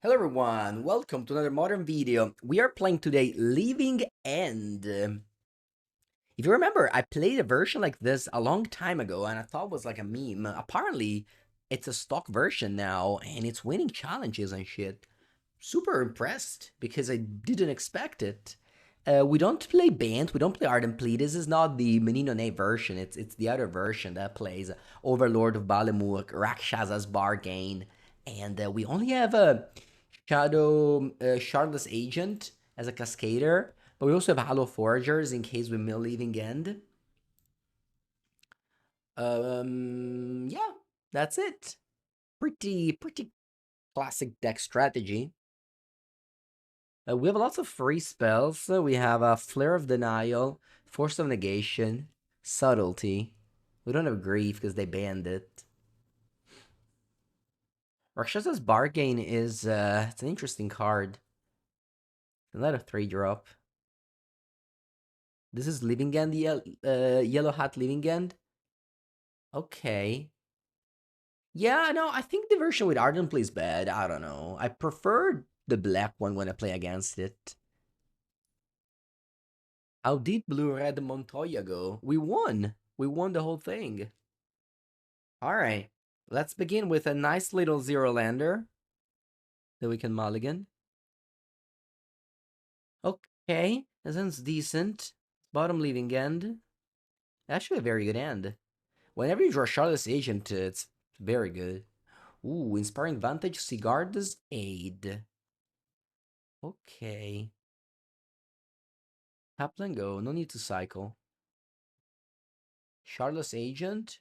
Hello everyone, welcome to another modern video. We are playing today Living End. If you remember, I played a version like this a long time ago and I thought it was like a meme. Apparently, it's a stock version now and it's winning challenges and shit. Super impressed because I didn't expect it. We don't play Band, we don't play Ardent Plea. This is not the Meninone version, it's the other version that plays Overlord of Balamuk, Rakshas's Bargain, and we only have a Shardless Agent as a Cascader, but we also have Hollow Foragers in case we mill Leaving End. Yeah, that's it. Pretty classic deck strategy. We have lots of free spells. So we have a Flare of Denial, Force of Negation, Subtlety. We don't have Grief because they banned it. Rakshasa's Bargain is it's an interesting card. Another 3-drop. This is Living End, Yellow Hat Living End. Okay. Yeah, no, I think the version with Ardent plays bad. I don't know. I prefer the black one when I play against it. How did Blue Red Montoya go? We won. We won the whole thing. Alright. Let's begin with a nice little zero lander that we can mulligan. Okay, that sounds decent. Bottom Leaving End. Actually a very good end. Whenever you draw Charlotte's Agent, it's very good. Ooh, Inspiring Vantage, Sigarda's Aid. Okay. Tap and go, no need to cycle. Charlotte's Agent.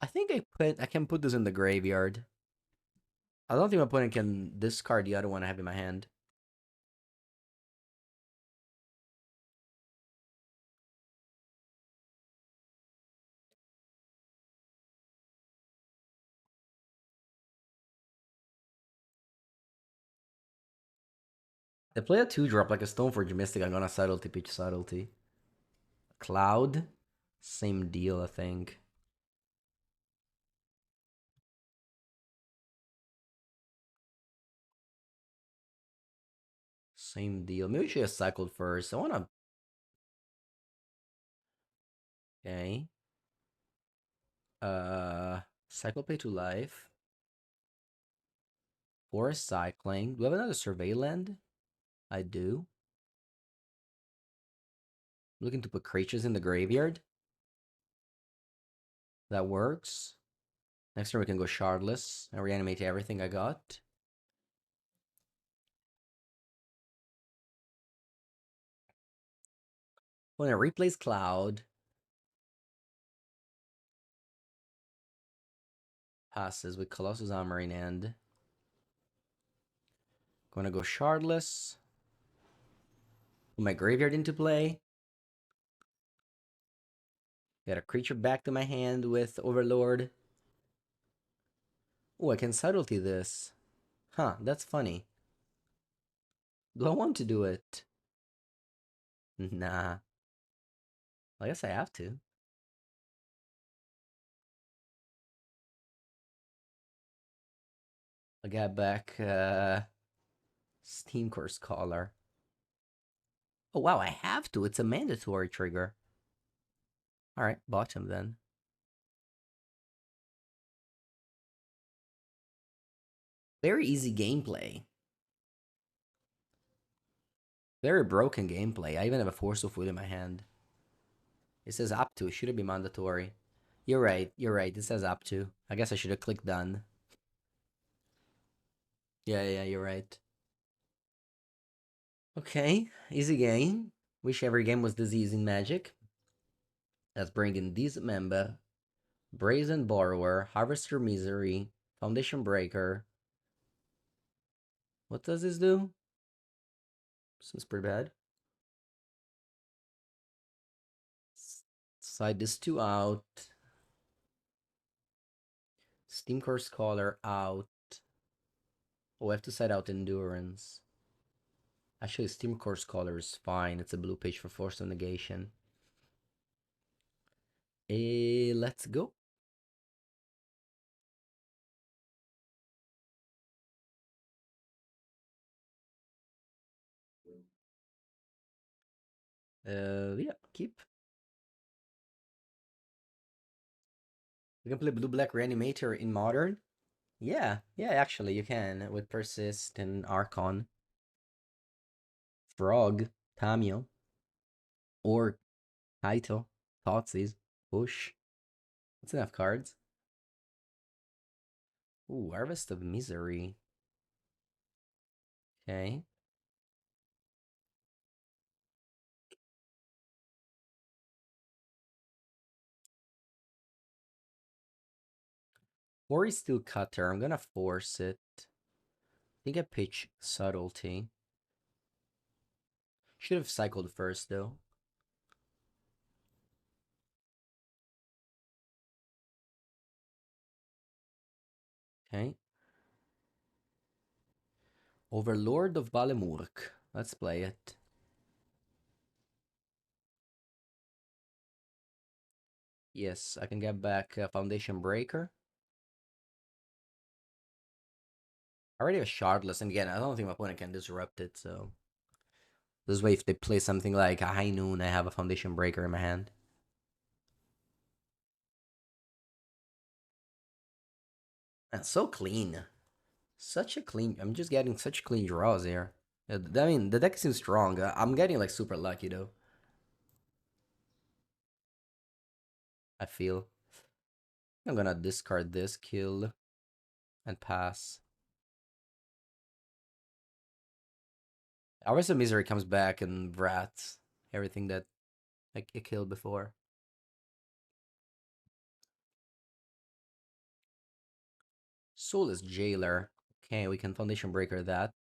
I think I can put this in the graveyard. I don't think my opponent can discard the other one I have in my hand. They play a 2-drop like a Stoneforge Mystic. I'm gonna Subtlety, pitch Subtlety. Cloud. Same deal, I think. Same deal. Maybe we should have cycled first. I wanna... Okay. Cycle pay to life. Forest cycling. Do we have another survey land? I do. Looking to put creatures in the graveyard. That works. Next turn we can go Shardless and reanimate everything I got. When it replays Cloud, passes with Colossus Armor in hand. Gonna go Shardless. Put my graveyard into play. Get a creature back to my hand with Overlord. Oh, I can Subtlety this. Huh, that's funny. Do I want to do it? Nah. I guess I have to. I got back Steam Course Caller. Oh wow, I have to. It's a mandatory trigger. Alright, bottom then. Very easy gameplay. Very broken gameplay. I even have a Force of Will in my hand. It says up to. It shouldn't be mandatory. You're right. You're right. It says up to. I guess I should have clicked done. Yeah, you're right. Okay, easy game. Wish every game was this easy in Magic. Let's bring in Dismember, Brazen Borrower, Harvester Misery, Foundation Breaker. What does this do? Seems pretty bad. Side this 2 out. Steam Core Scholar out. Oh, I have to side out Endurance. Actually, Steam Core Scholar is fine. It's a blue page for Force of Negation. Let's go. Yeah, keep. You can play blue-black reanimator in modern. Yeah, actually you can with persist and Archon, frog, Tamio, or Kaito, Thoughtseize, push. That's enough cards. Ooh, Harvest of Misery. Okay. Worry Steel Cutter. I'm gonna force it. I think I pitch Subtlety. Should have cycled first though. Okay. Overlord of Balemurk. Let's play it. Yes, I can get back Foundation Breaker. I already have Shardless, and again, I don't think my opponent can disrupt it, so... This way, if they play something like a High Noon, I have a Foundation Breaker in my hand. That's so clean. Such a clean... I'm just getting such clean draws here. I mean, the deck seems strong. I'm getting, like, super lucky, though. I feel. I'm gonna discard this, kill, and pass. Hours of Misery comes back and rats everything that I killed before. Soulless Jailer. Okay, we can Foundation Breaker that.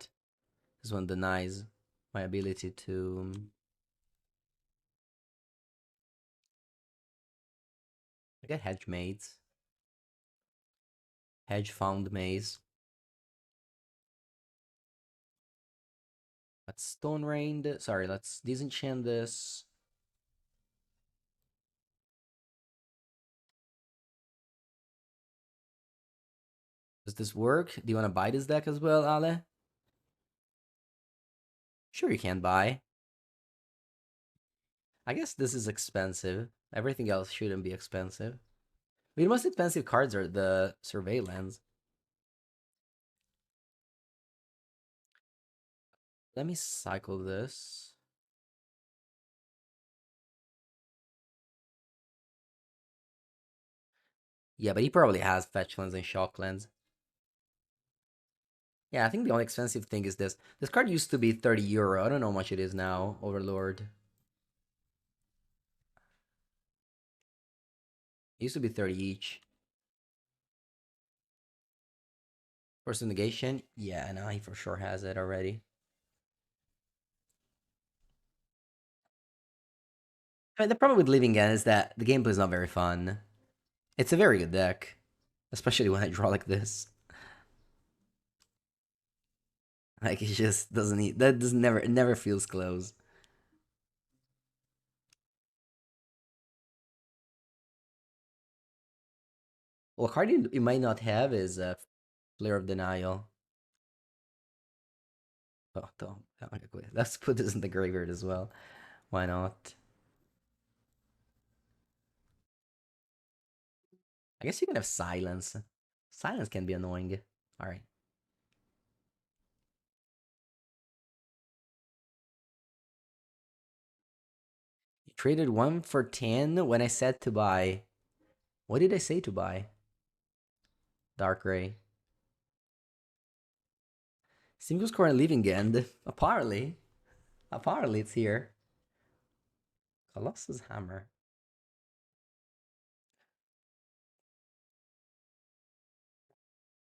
This one denies my ability to... I get Hedge Maids. Hedge Found Maze. Let's Stone Rain. Sorry, let's disenchant this. Does this work? Do you want to buy this deck as well, Ale? Sure you can buy. I guess this is expensive. Everything else shouldn't be expensive. I mean, the most expensive cards are the Surveillance. Let me cycle this. Yeah, but he probably has Fetch Lens and Shock Lens. Yeah, I think the only expensive thing is this. This card used to be 30 euro. I don't know how much it is now, Overlord. It used to be 30 each. Force of Negation? Yeah, no, he for sure has it already. I mean, the problem with Living End is that the gameplay is not very fun. It's a very good deck, especially when I draw like this. Like it just doesn't need that. Does never it never feels close. Well, a card you might not have is Flare of Denial. Oh, don't. Let's put this in the graveyard as well. Why not? I guess you can have Silence. Silence can be annoying. All right. You traded 1 for 10 when I said to buy. What did I say to buy? Dark Ray. Single score and Living End. Apparently. Apparently it's here. Colossus Hammer.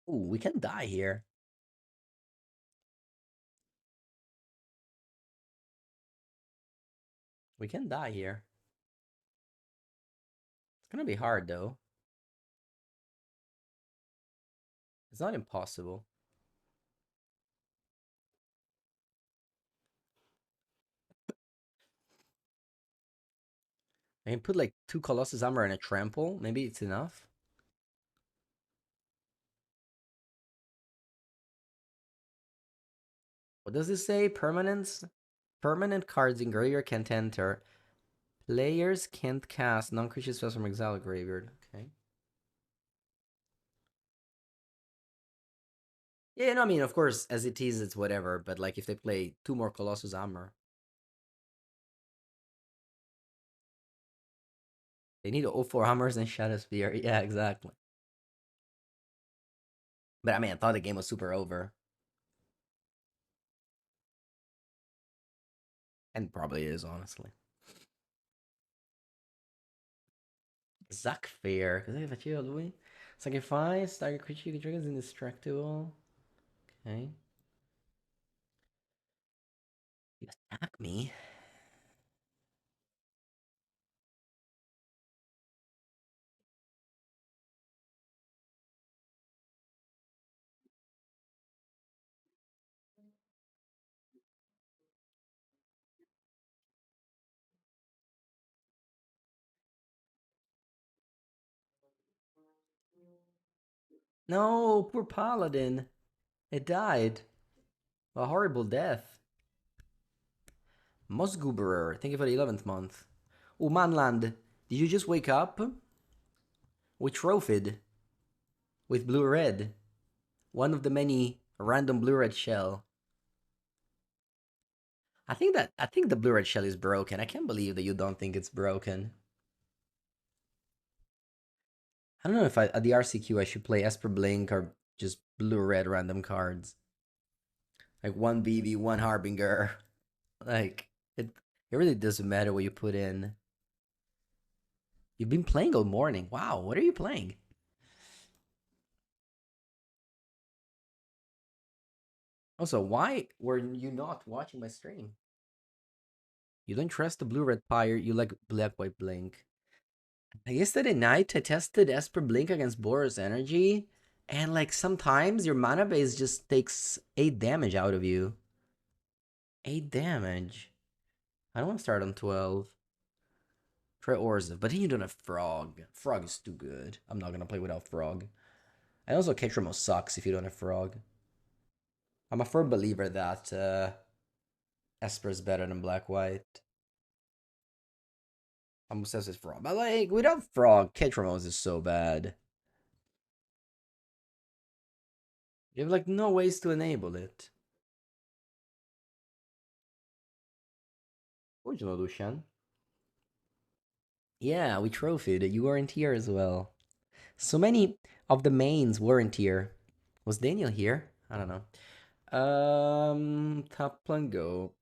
Ooh, we can die here. We can die here. It's gonna be hard though. It's not impossible. I can put like 2 Colossus Hammer and a Trample. Maybe it's enough. What does this say? Permanence? Permanent cards in graveyard can't enter. Players can't cast non-creature spells from exile graveyard. Okay. Yeah, no, I mean, of course, as it is, it's whatever. But like, if they play 2 more Colossus Armor, they need 04 Hammers and Shadow Spear. Yeah, exactly. But I mean, I thought the game was super over. And probably is, honestly. Zuck Fair. Cos'è che faceva lui? Sacrifice, target creature you can trigger is indestructible. Okay. You attack me? No, poor Paladin. It died. A horrible death. Musguberer, thank you for the 11th month. Oh, Manland, did you just wake up? We trophied with blue-red. One of the many random blue-red shell. I think the blue-red shell is broken. I can't believe that you don't think it's broken. I don't know if at the RCQ I should play Esper Blink or just blue-red random cards. Like 1 BB, 1 Harbinger. Like, it really doesn't matter what you put in. You've been playing all morning. Wow, what are you playing? Also, why were you not watching my stream? You don't trust the blue-red pyre, you like black-white blink. Yesterday night, I tested Esper Blink against Boros Energy, and like sometimes your mana base just takes 8 damage out of you. 8 damage. I don't want to start on 12. Try Orzev, but then you don't have Frog. Frog is too good. I'm not gonna play without Frog. And also, Ketramo sucks if you don't have Frog. I'm a firm believer that Esper is better than Black-White. I'm obsessed with Frog. But like, without Frog, Ketramos is so bad. You have like no ways to enable it. Original Lucian. Yeah, we trophied. You weren't here as well. So many of the mains weren't here. Was Daniel here? I don't know. Top and go.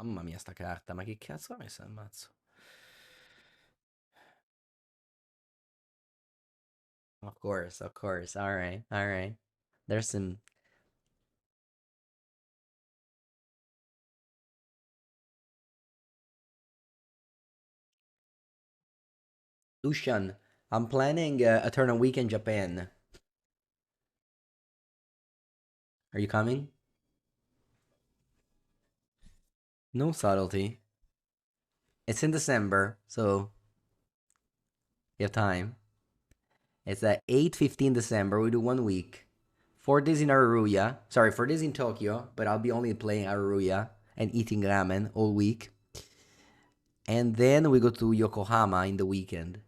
Mamma mia sta carta, ma che cazzo ha messo al mazzo? Of course, of course. Alright, alright. There's some... Lucian, I'm planning a turn a week in Japan. Are you coming? No subtlety. It's in December, so you have time. It's at 8-15 December. We do 1 week. 4 days in Aruya. Sorry, 4 days in Tokyo, but I'll be only playing Aruya and eating ramen all week. And then we go to Yokohama in the weekend.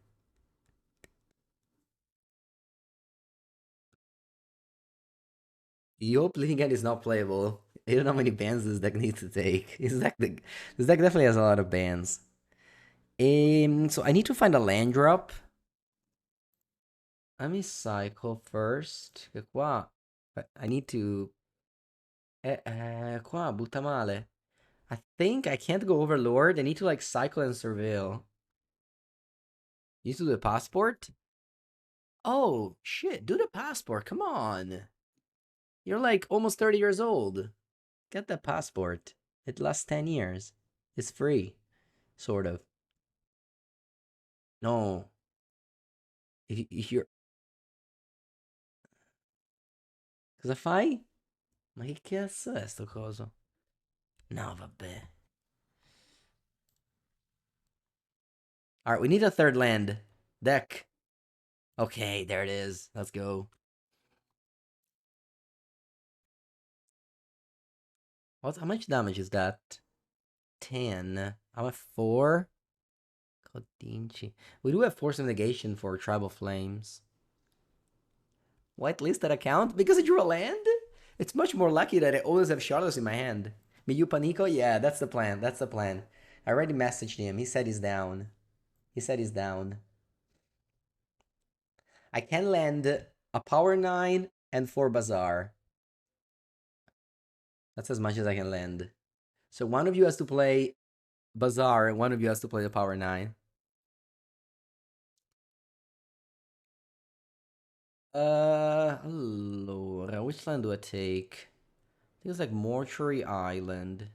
Yo, Lincoln is not playable. I don't know how many bans this deck needs to take. This deck definitely has a lot of bans. So I need to find a land drop. Let me cycle first. Che qua I need to. Qua butta male. I think I can't go Overlord. I need to like cycle and surveil. You need to do the passport? Oh shit! Do the passport. Come on. You're like almost 30 years old. Get that passport. It lasts 10 years. It's free. Sort of. No. If you're... Cosa fai? Ma che cazzo è sto coso? No, vabbè. Alright, we need a third land. Deck. Okay, there it is. Let's go. How much damage is that? 10. I'm at 4. Codinci. We do have Force of Negation for Tribal Flames. White listed account? Because I drew a land? It's much more lucky that I always have Charlos in my hand. Miyu Panico? Yeah, that's the plan. That's the plan. I already messaged him. He said he's down. He said he's down. I can land a Power 9 and 4 Bazaar. That's as much as I can land. So one of you has to play Bazaar and one of you has to play the Power 9. Allora, which land do I take? I think it's like Mortuary Island.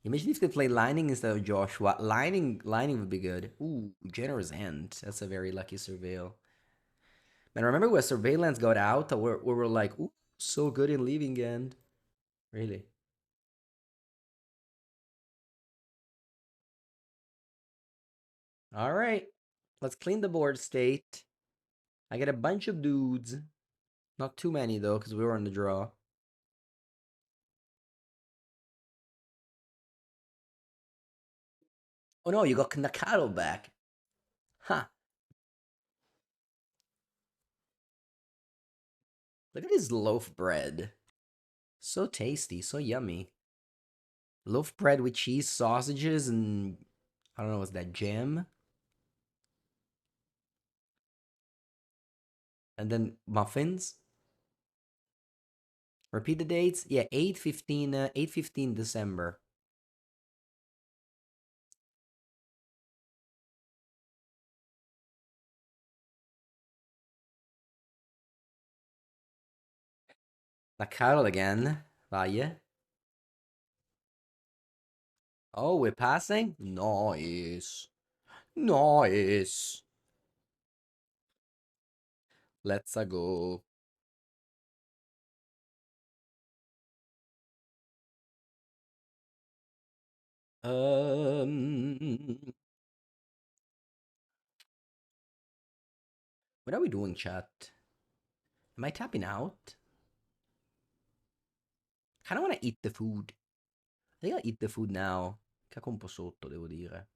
Imagine if they play Lining instead of Joshua. Lining would be good. Ooh, Generous End. That's a very lucky surveil. Man, remember when Surveillance got out? We were like, ooh, so good in Leaving End. Really? All right. Let's clean the board state. I get a bunch of dudes. Not too many, though, because we were on the draw. Oh, no, you got Nakado back. Huh. Look at this loaf bread. So tasty, so yummy. Loaf bread with cheese, sausages, and I don't know, what's that, jam? And then muffins. Repeat the dates. Yeah, 8/15 December. La Carol again. Vaya. Oh, we're passing? Nice. Nice. Let's go. Um, what are we doing, chat? Am I tapping out? Kind of want to eat the food. I think I'll eat the food now. Cacco un po' sotto, devo dire.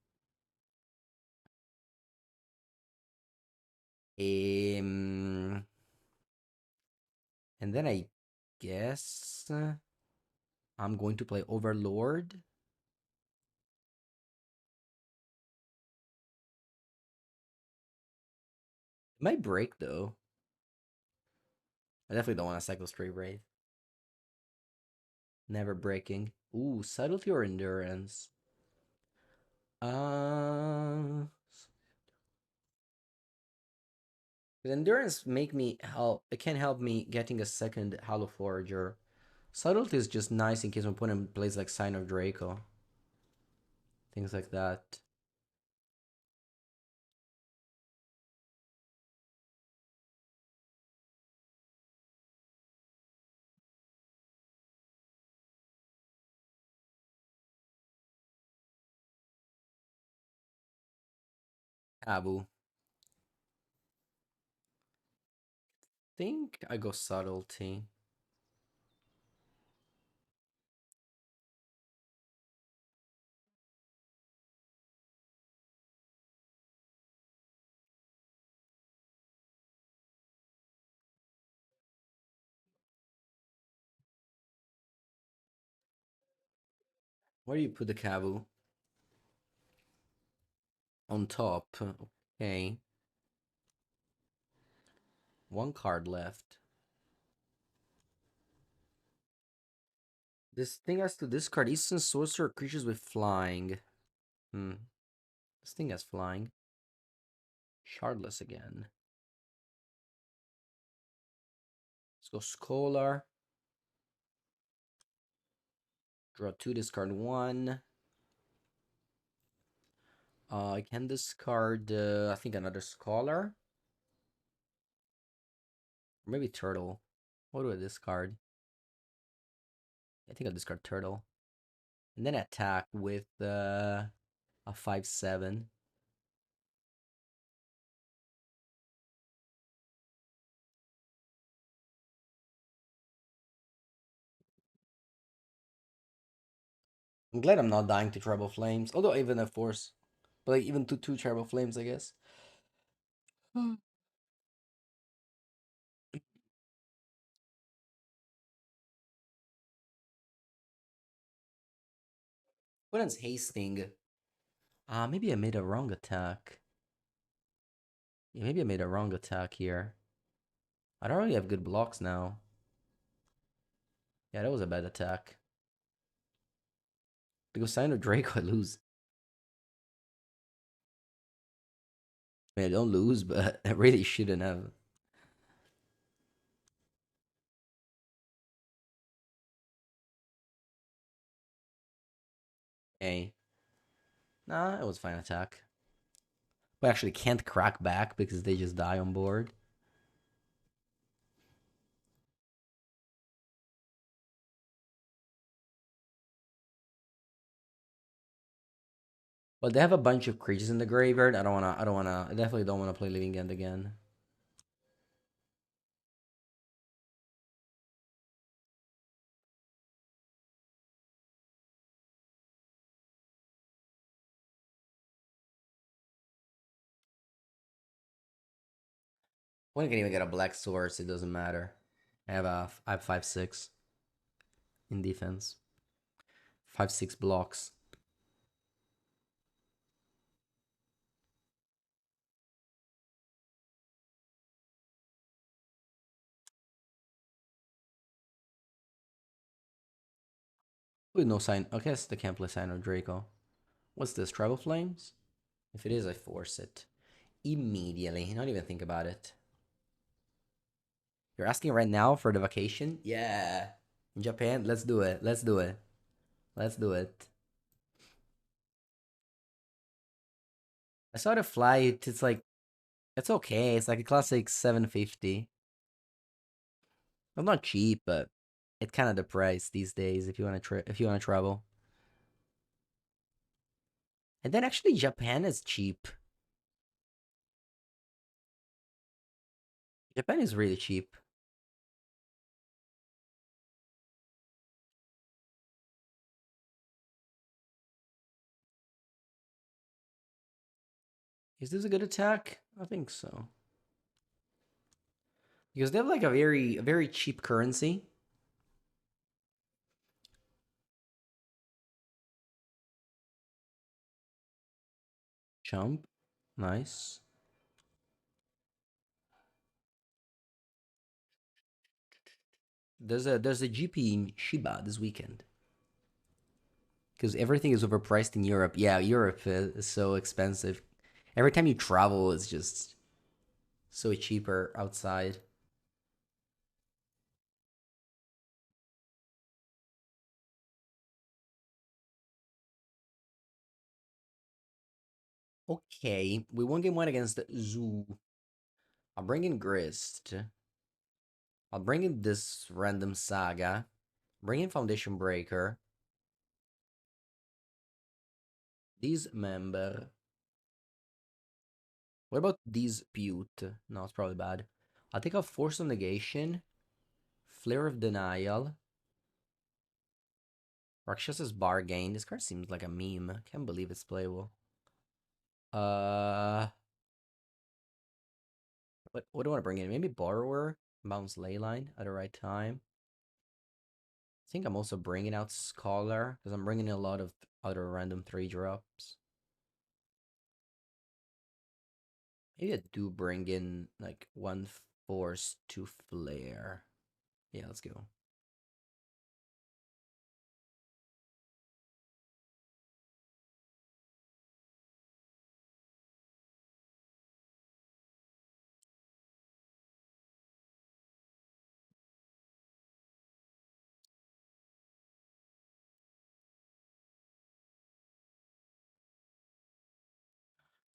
And then I guess I'm going to play Overlord. It might break though. I definitely don't want to cycle straight Wraith. Never breaking. Ooh, subtlety or endurance? Uh, endurance make me help. It can help me getting a second Hollow Forager. Subtlety is just nice in case my opponent plays like Sign of Draco. Things like that. Abu. Think I go subtlety. Where do you put the Kabu? On top. Okay. One card left. This thing has to discard instant sorcerer creatures with flying. Hmm. This thing has flying. Shardless again. Let's go Scholar. Draw 2, discard 1. I can discard, I think, another Scholar. Or maybe Turtle. What do I discard? I think I'll discard Turtle. And then attack with a 5/7. I'm glad I'm not dying to Tribal Flames, although even a Force. But like even to two Tribal Flames, I guess. Hmm. What is hasting? Maybe I made a wrong attack. Yeah, maybe I made a wrong attack here. I don't really have good blocks now. Yeah, that was a bad attack. Because Sign of Drake, I lose. I mean, I don't lose, but I really shouldn't have. Hey, nah, it was a fine attack. But actually can't crack back because they just die on board. But they have a bunch of creatures in the graveyard. I definitely don't wanna play Living End again. When I can even get a black source, it doesn't matter. I have 5/6 in defense. 5/6 blocks. With no sign. Okay, guess they can't play Sign of Draco. What's this? Tribal Flames? If it is, I force it. Immediately. Not even think about it. You're asking right now for the vacation? Yeah. In Japan? Let's do it. Let's do it. Let's do it. I saw the flight. It's like, it's okay. It's like a classic 750. Well, not cheap, but it's kind of the price these days if you want to if you want to travel. And then actually Japan is cheap. Japan is really cheap. Is this a good attack? I think so. Because they have like a very cheap currency. Jump. Nice. There's a GP in Shiba this weekend. Because everything is overpriced in Europe. Yeah, Europe is so expensive. Every time you travel, it's just so cheaper outside. Okay, we won game one against Zoo. I'll bring in Grist. I'll bring in this random Saga. Bring in Foundation Breaker. These Member. What about Dispute? No, it's probably bad. I'll take a Force of Negation. Flare of Denial. Rakshas's Bargain. This card seems like a meme. Can't believe it's playable. Uh, what do I want to bring in? Maybe Borrower, Bounce Leyline at the right time. I think I'm also bringing out Scholar because I'm bringing in a lot of other random 3 drops. Maybe I do bring in like one Force to Flare. Yeah, let's go.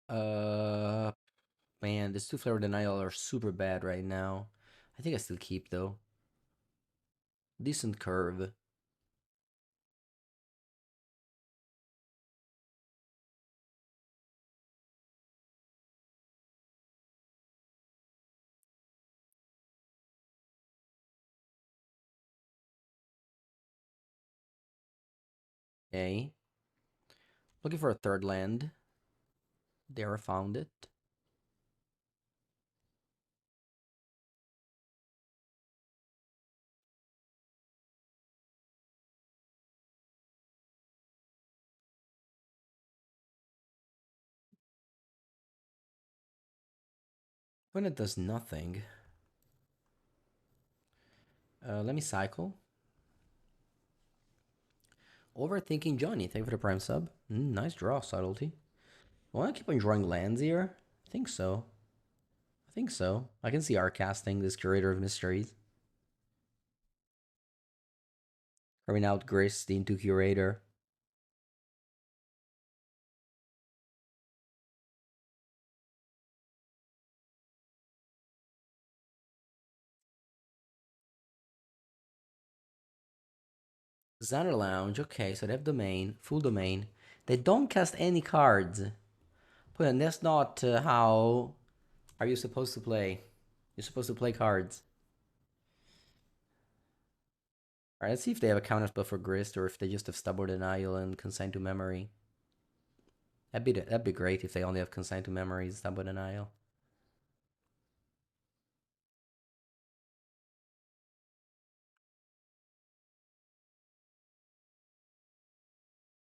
Uh, Man, this 2 Flare Denial are super bad right now. I think I still keep though. Decent curve. Okay. Looking for a third land. There, I found it. When it does nothing. Let me cycle. Overthinking Johnny, thank you for the prime sub. Nice draw, subtlety. I want to keep on drawing lands here? I think so. I think so. I can see art casting this Curator of Mysteries. Carving out Grist into Curator. Xander Lounge, okay, so they have domain, full domain. They don't cast any cards. But that's not how are you supposed to play. You're supposed to play cards. Alright, let's see if they have a counterspell for Grist or if they just have Stubborn Denial and Consign to Memory. That'd be great if they only have Consign to Memory, Stubborn Denial.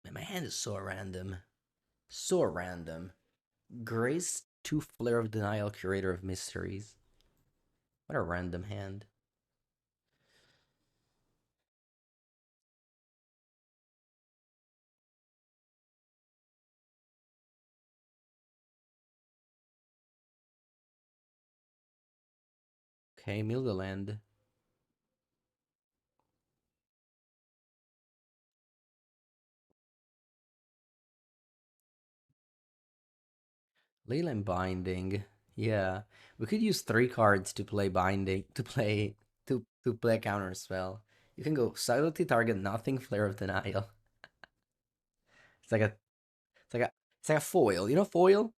Man, my hand is so random. So random. Grace to Flare of Denial, Curator of Mysteries. What a random hand. Okay, mill the land. Leyline Binding. Yeah. We could use 3 cards to play Binding to play a counter spell. You can go Subtlety, target nothing, Flare of Denial. It's like a it's like a it's like a foil. You know foil?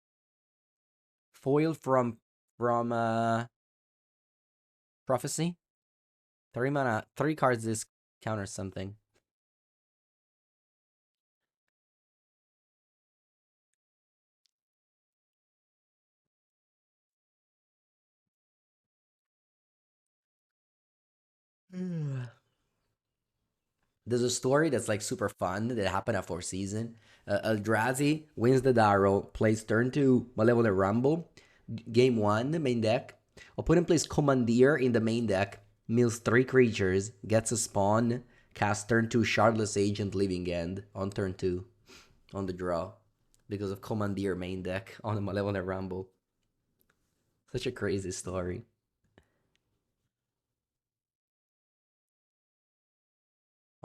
Foil from Prophecy? 3 mana, 3 cards this counters something. There's a story that's like super fun that happened at 4th season. Eldrazi wins the Darrow, plays turn 2 Malevolent Rumble, game 1 main deck. Opponent plays Commandeer in the main deck, mills 3 creatures, gets a spawn, casts turn 2 Shardless Agent Living End on turn 2 on the draw because of Commandeer main deck on the Malevolent Rumble. Such a crazy story.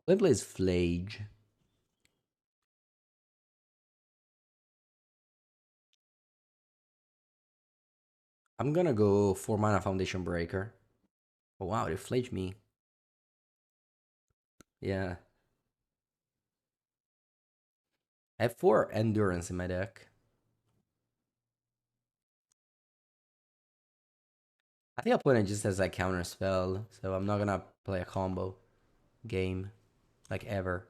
Opponent plays Flage. I'm gonna go 4 mana Foundation Breaker. Oh wow, they flaged me. Yeah. I have 4 Endurance in my deck. I think opponent just has like counter spell, so I'm not gonna play a combo game like ever.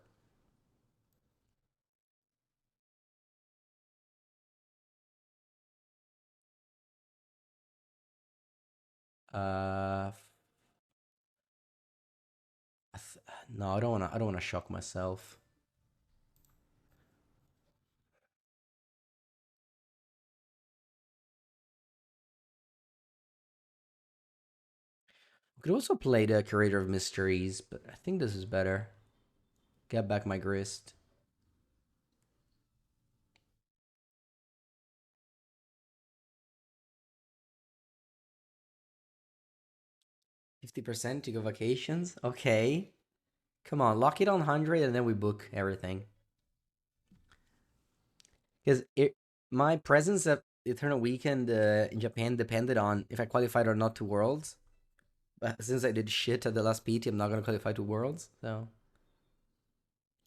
Uh, no, I don't wanna. I don't wanna shock myself. We could also play the Curator of Mysteries, but I think this is better. Get back my grist. 50% to go vacations. Okay, come on, lock it on 100, and then we book everything. Because my presence at Eternal Weekend in Japan depended on if I qualified or not to Worlds. But since I did shit at the last PT, I'm not gonna qualify to Worlds. So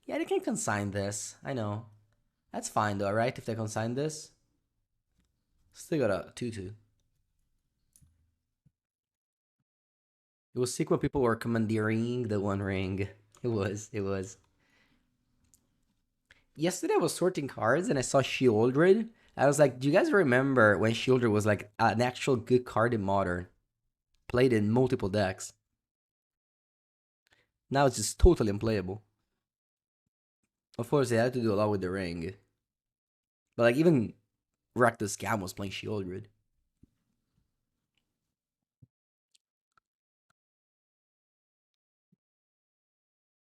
yeah, they can consign this. I know. That's fine though, right? If they consign this, still got a 2-2. It was sick when people were commandeering the One Ring. It was. It was. yesterday I was sorting cards and I saw Shieldred. I was like, do you guys remember when Shieldred was like an actual good card in Modern? Played in multiple decks. Now it's just totally unplayable. Of course, they had to do a lot with the ring. But like even Rectus Scam was playing Shieldred.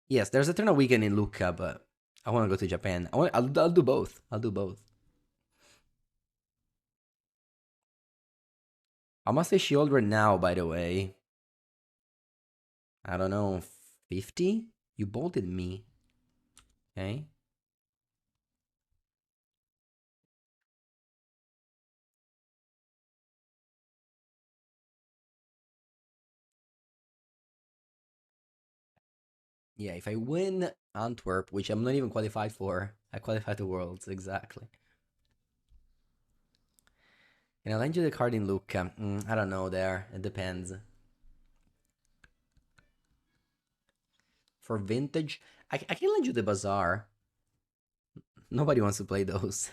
Yes, there's a tournament weekend in Lucca, but I want to go to Japan. I'll do both. I'll do both. How much is Shieldred now, by the way? I don't know, 50? You bolted me. Okay. Yeah, if I win Antwerp, which I'm not even qualified for, I qualify to Worlds, exactly. Can I lend you the card in Lucca? I don't know there. It depends. For vintage, I can lend you the Bazaar. Nobody wants to play those.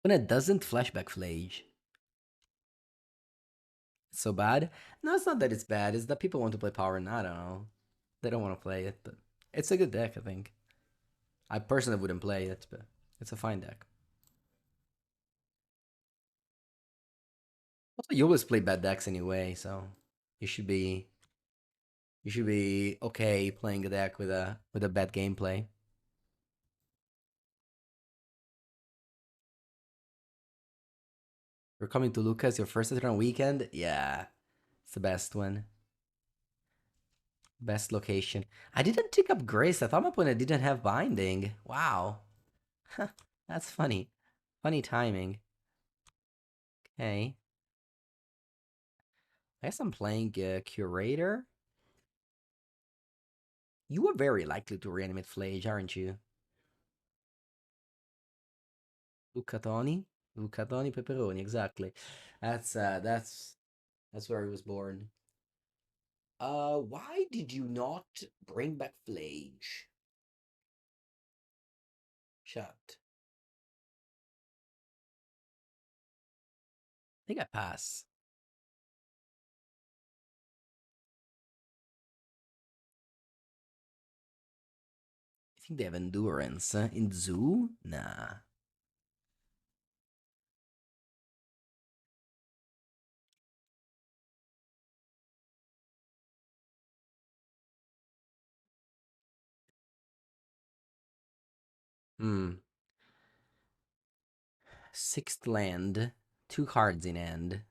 When it doesn't, Flashback Flage. It's so bad? No, it's not that it's bad. It's that people want to play Power and I don't know. They don't want to play it, but it's a good deck, I think. I personally wouldn't play it, but it's a fine deck. Also, you always play bad decks anyway, so you should be okay playing a deck with a bad gameplay. You're coming to Lucas, your first return weekend? Yeah, it's the best one. Best location. I didn't pick up Grace. I thought my opponent didn't have binding. Wow. That's funny. Funny timing. Okay. I guess I'm playing Curator. You are very likely to reanimate Flage, aren't you? Lucatoni? Lucatoni Pepperoni, exactly. That's where he was born. Why did you not bring back Flage? Shut. I think I pass. I think they have endurance. In Zoo? Nah. Hmm. Sixth land. Two cards in hand.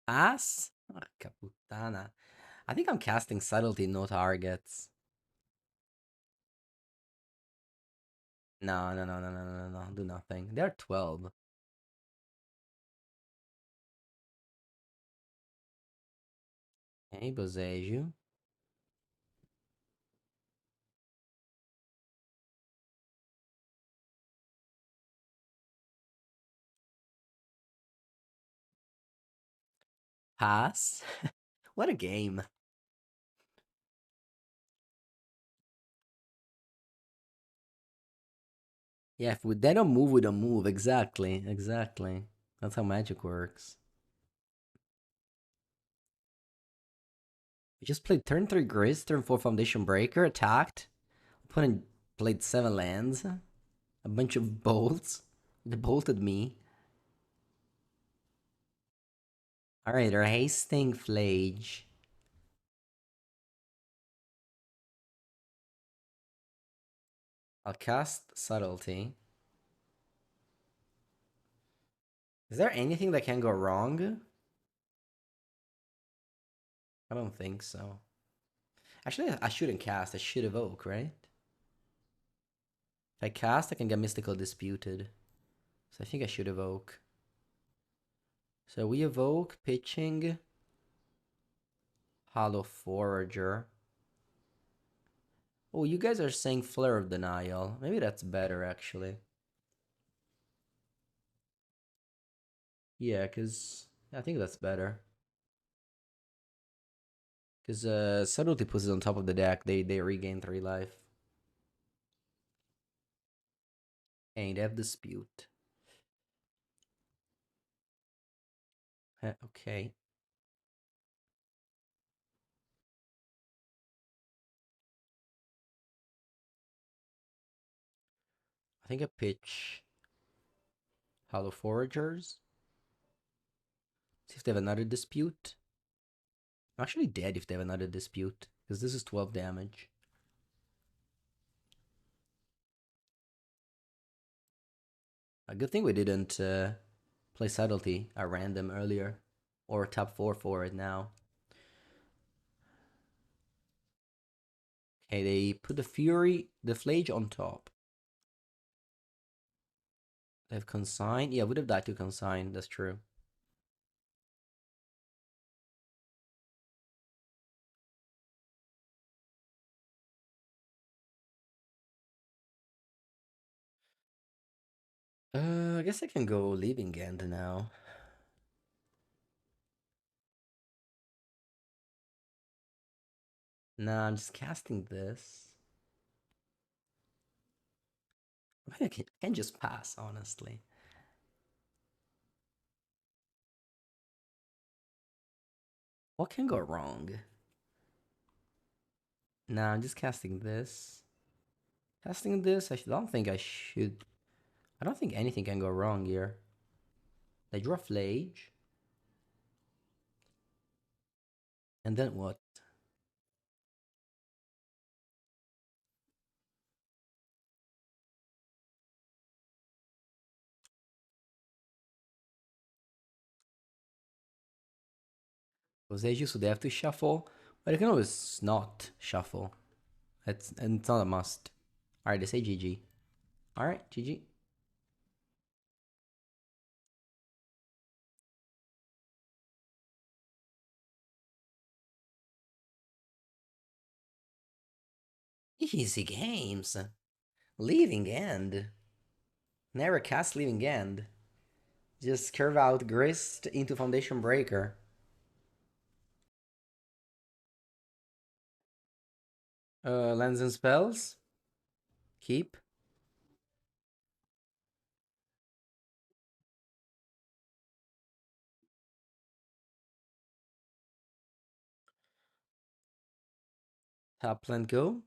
Pass? Porca puttana. I think I'm casting Subtlety, no targets. No, no, no, no, no, no, no, no. Do nothing. They're 12. Okay, Boseju. Pass. What a game. Yeah, if they don't move, we don't move. Exactly, exactly. That's how magic works. We just played turn 3 Grizz, turn 4 Foundation Breaker, attacked. Opponent played 7 lands. A bunch of bolts. They bolted me. Alright, they're hasting Flage. I'll cast Subtlety. Is there anything that can go wrong? I don't think so. Actually, I shouldn't cast. I should evoke, right? If I cast, I can get Mystical Disputed. So I think I should evoke. So we evoke, pitching, Hollow Forager. Oh, you guys are saying Flare of Denial. Maybe that's better, actually. Yeah, because I think that's better. Because Subtlety puts it on top of the deck. They regain 3 life. And they have Dispute. Okay. I think I pitch Hollow Foragers. See if they have another Dispute. I'm actually dead if they have another Dispute. Because this is 12 damage. A good thing we didn't play Subtlety at random earlier. Or top 4 for it now. Okay, they put the Fury, the Flage on top. They have Consign. Yeah, would have died to Consign. That's true. I guess I can go Leaving End now. Nah, I'm just casting this. I can just pass, honestly. What can go wrong? Nah, I'm just casting this. Casting this, don't think I should. I don't think anything can go wrong here. They draw Flage. And then what? Was they just so they have to shuffle? But I can always not shuffle. And it's not a must. Alright, they say GG. Alright, GG. Easy games. Leaving End. Never cast Leaving End. Just curve out Grist into Foundation Breaker. Lands and Spells. Keep. Tap land go.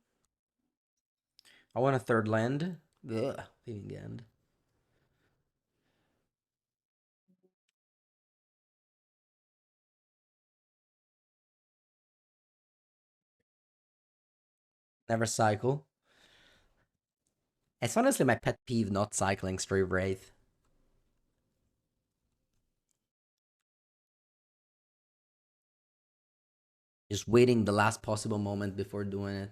I want a third land. Ugh, Leaving End. Never cycle. It's honestly my pet peeve not cycling Stray Wraith. Just waiting the last possible moment before doing it.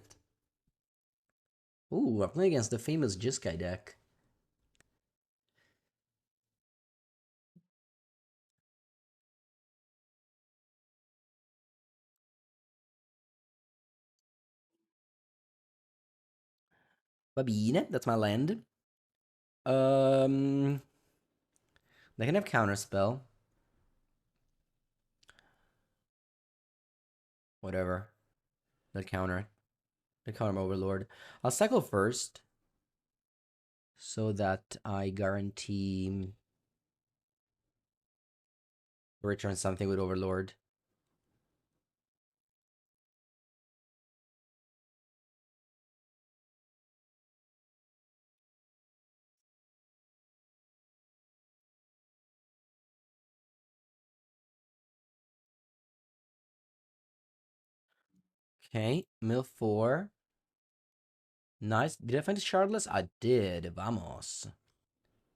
Ooh, I'm playing against the famous Jeskai deck. Babine, that's my land. They can have counterspell. Whatever. They'll counter it. They'll counter Overlord. I'll cycle first. So that I guarantee return something with Overlord. Okay, mill 4. Nice. Did I find the Shardless? I did. Vamos.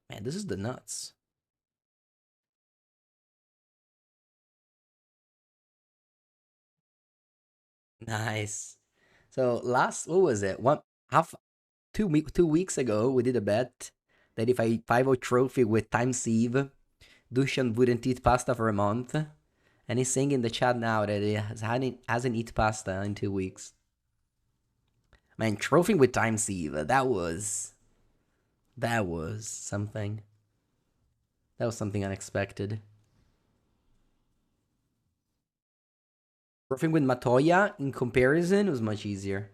Man, this is the nuts. Nice. So what was it? 2 weeks ago, we did a bet that if I 5-0 trophy with Time Sieve, Dushan wouldn't eat pasta for a month. And he's saying in the chat now that he hasn't eaten pasta in 2 weeks. Man, trophy with Time Sieve, that was something. That was something unexpected. Working with Matoya in comparison was much easier.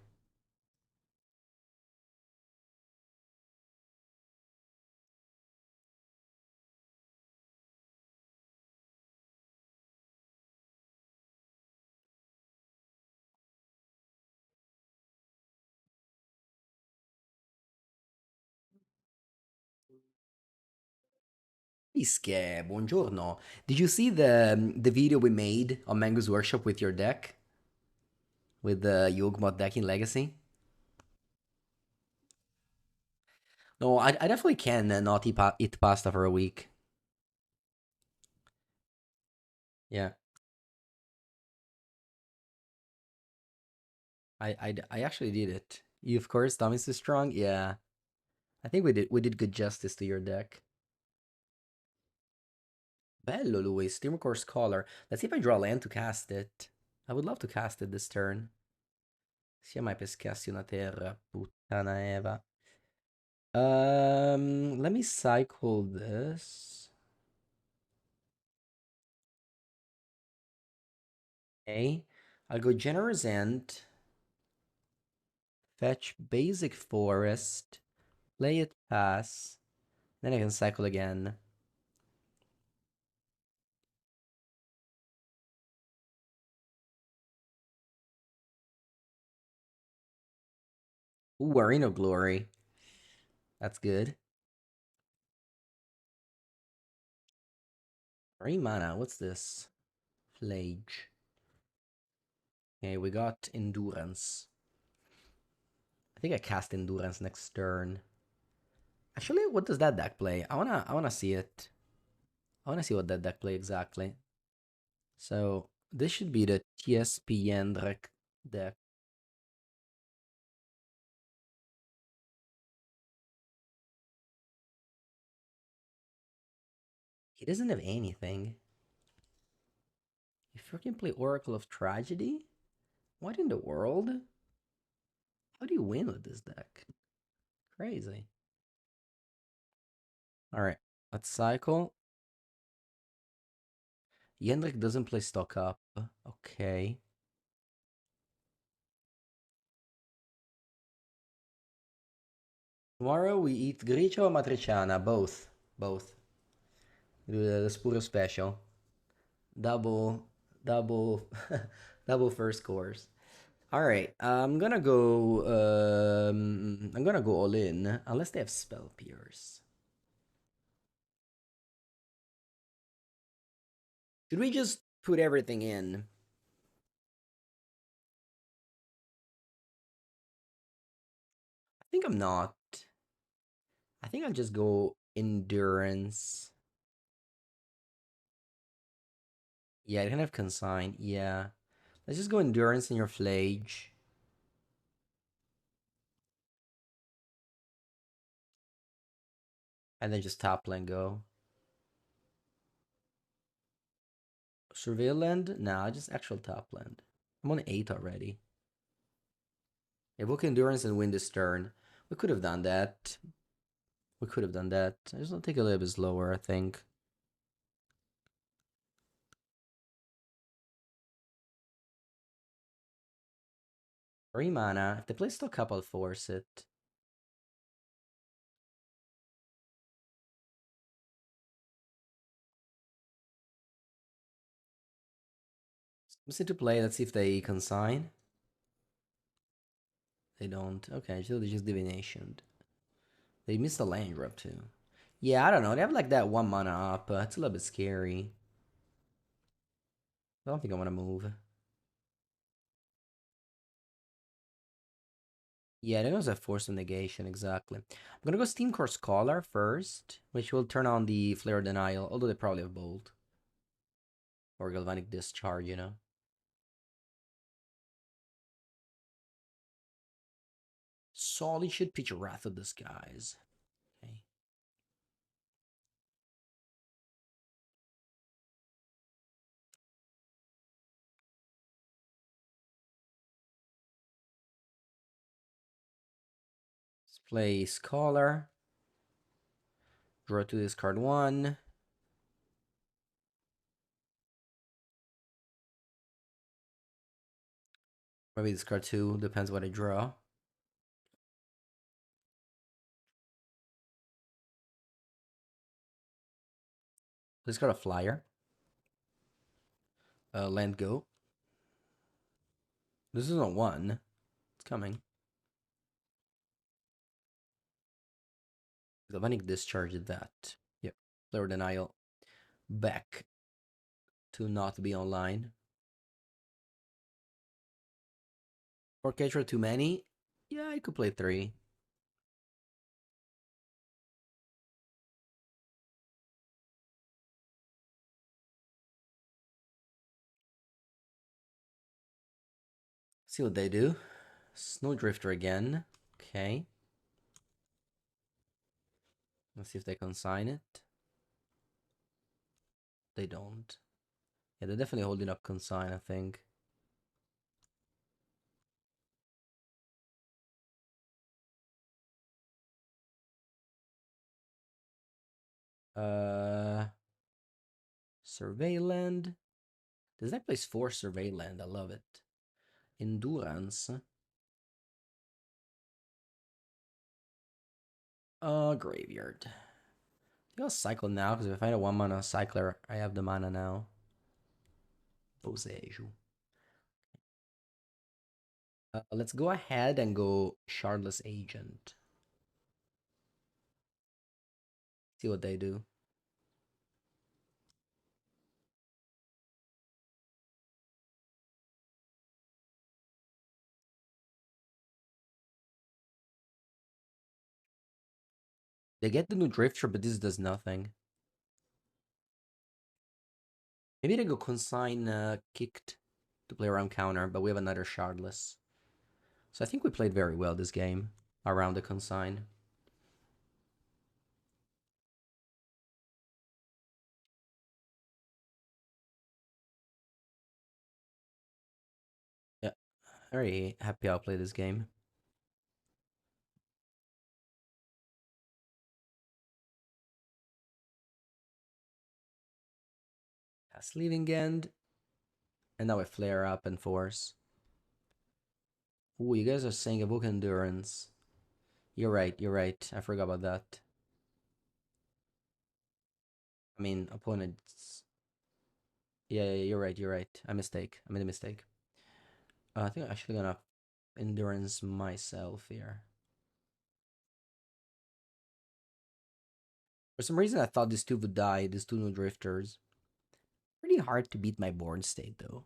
Iske, buongiorno. Did you see the video we made on Mango's workshop with your deck? With the Yogmoth deck in Legacy? No, I definitely can not eat pasta for a week. Yeah, I actually did it. You, of course, Tommy's too strong? Yeah. I think we did good justice to your deck. Bello, Luis. Steamcore Scholar. Let's see if I draw land to cast it. I would love to cast it this turn. Sia mai pescassi una terra, puttana Eva. Let me cycle this. Okay. I'll go Generous End, fetch Basic Forest, play it pass, then I can cycle again. Ooh, Arena of Glory. That's good. 3 mana. What's this? Flage. Okay, we got Endurance. I think I cast Endurance next turn. Actually, what does that deck play? I wanna see it. I wanna see what that deck play exactly. So this should be the TSP Yendrek deck. He doesn't have anything. You freaking play Oracle of Tragedy? What in the world? How do you win with this deck? Crazy. Alright, let's cycle. Yendrik doesn't play stock up. Okay. Tomorrow we eat gricio or matriciana. Both. Both. Do the Spuro special. Double, double, double first course. All right, I'm gonna go all in unless they have spell pierce. Should we just put everything in? I think I'm not. I think I'll just go endurance. Yeah, I can have consign. Yeah, let's just go endurance in your flage, and then just top lane go. Surveil land? Nah, just actual top land. I'm on 8 already. Evoke endurance and win this turn. We could have done that. We could have done that. I just want to take a little bit slower, I think. 3 mana. If they play stock up, I'll force it. Let's see to play. Let's see if they consign. They don't. Okay, so they just divination. They missed a land drop too. Yeah, I don't know. They have like that 1 mana up. It's a little bit scary. I don't think I want to move. Yeah, they don't have force of negation, exactly. I'm gonna go Steam Core Scholar first, which will turn on the Flare Denial, although they probably have Bolt. Or Galvanic Discharge, you know. Solly should pitch Wrath of Disguise. Okay. Let's play Scholar. Draw to discard 1. Maybe discard two, depends what I draw. Discard a flyer. Land go. This is a one. It's coming. Galvanic discharge that. Yep. Player denial. Back to not be online. Or Ketra too many? Yeah, I could play three. See what they do. Snowdrifter again. Okay. Let's see if they consign it. They don't. Yeah, they're definitely holding up consign, I think. Uh, Surveyland. This deck plays 4 Surveyland. I love it. Endurance. Graveyard. I'll cycle now, because if I find a 1-mana cycler, I have the mana now. Boseju. Let's go ahead and go Shardless Agent. See what they do. They get the new Drifter, but this does nothing. Maybe they go consign kicked to play around counter, but we have another Shardless. So I think we played very well this game around the consign. Yeah, very happy I'll play this game. Pass Leaving End. And now we flare up and force. Ooh, you guys are saying evoke endurance. You're right, you're right. I forgot about that. I mean, opponents. Yeah, you're right, you're right. I made a mistake. I think I'm actually gonna endurance myself here. For some reason, I thought these two would die, these two new drifters. Pretty hard to beat my board state, though.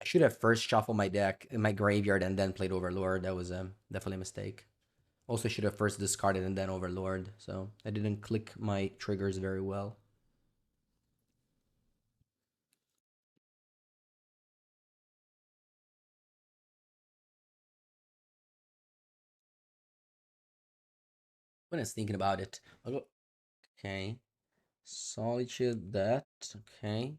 I should have first shuffled my deck in my graveyard and then played Overlord. That was definitely a mistake. Also should have first discarded and then Overlord. So I didn't click my triggers very well. When I was thinking about it, I'll go, okay. Solitude, that, okay.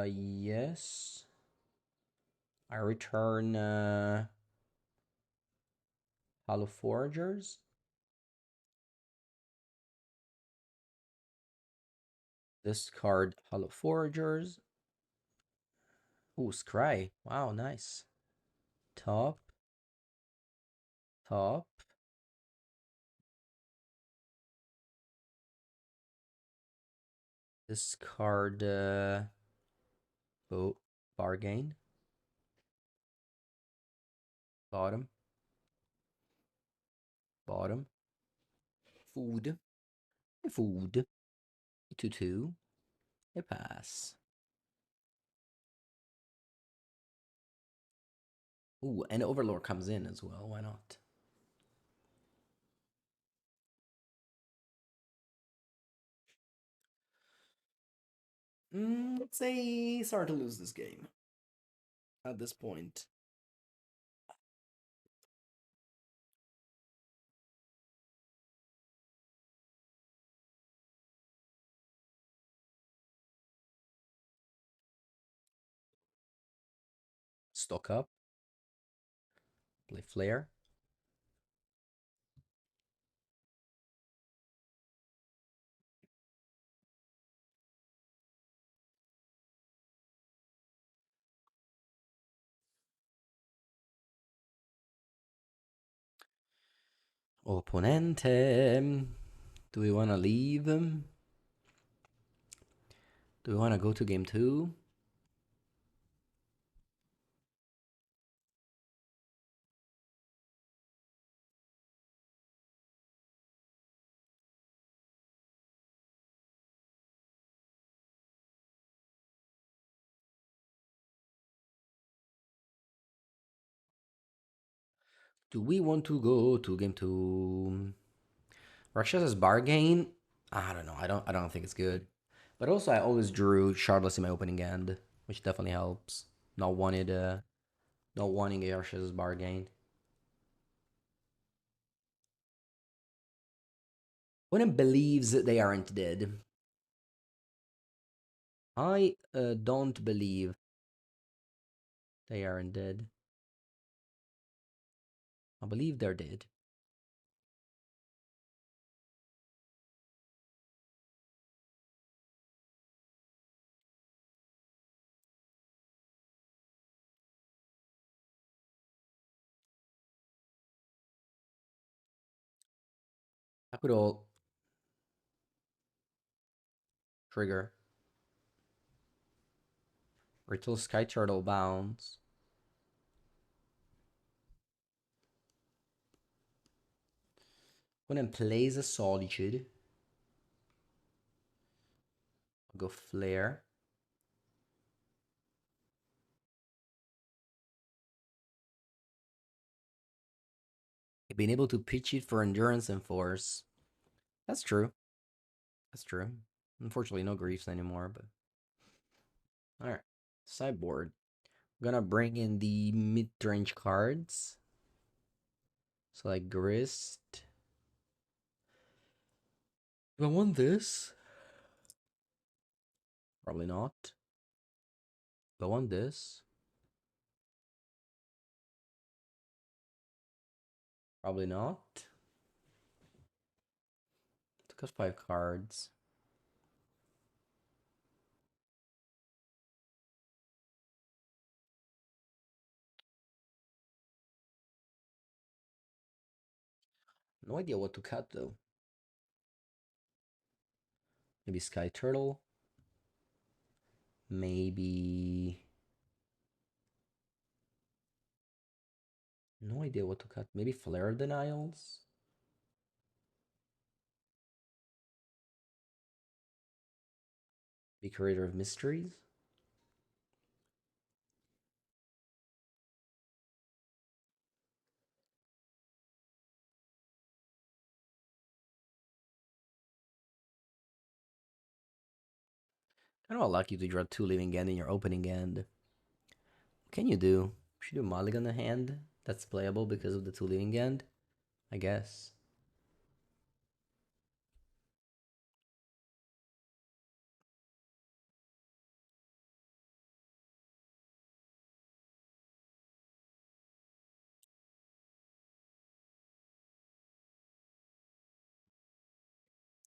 Yes. I return Hollow Foragers. Discard Hollow Foragers. Ooh, Scry. Wow, nice. Top. Top. Discard Bargain. Bottom. Bottom. Food. Food. 2-2. A pass. Ooh, and Overlord comes in as well. Why not? Let's say start to lose this game at this point. Stock up. Play Flare. Opponente. Do we want to leave? Do we want to go to game 2? Do we want to go to game 2? Rakshas's Bargain? I don't know. I don't think it's good. But also I always drew Shardless in my opening end, which definitely helps. Not wanting a Rakshas's Bargain. Opponent believes they aren't dead. I don't believe they aren't dead. I believe they're dead. I could all trigger. Ritual Sky Turtle bounce. Opponent plays a Solitude. I'll go Flare. Being able to pitch it for Endurance and Force. That's true. That's true. Unfortunately, no griefs anymore, but... Alright. Sideboard. I'm gonna bring in the mid-range cards. So like Grist. Do I want this? Probably not. Do I want this? Probably not. Took us 5 cards. No idea what to cut though. Maybe Sky Turtle. Maybe... No idea what to cut. Maybe Flare Denials? Be Creator of Mysteries? Kind of lucky to draw 2 Living End in your opening end. What can you do? Should you mulligan a hand that's playable because of the 2 Living End? I guess.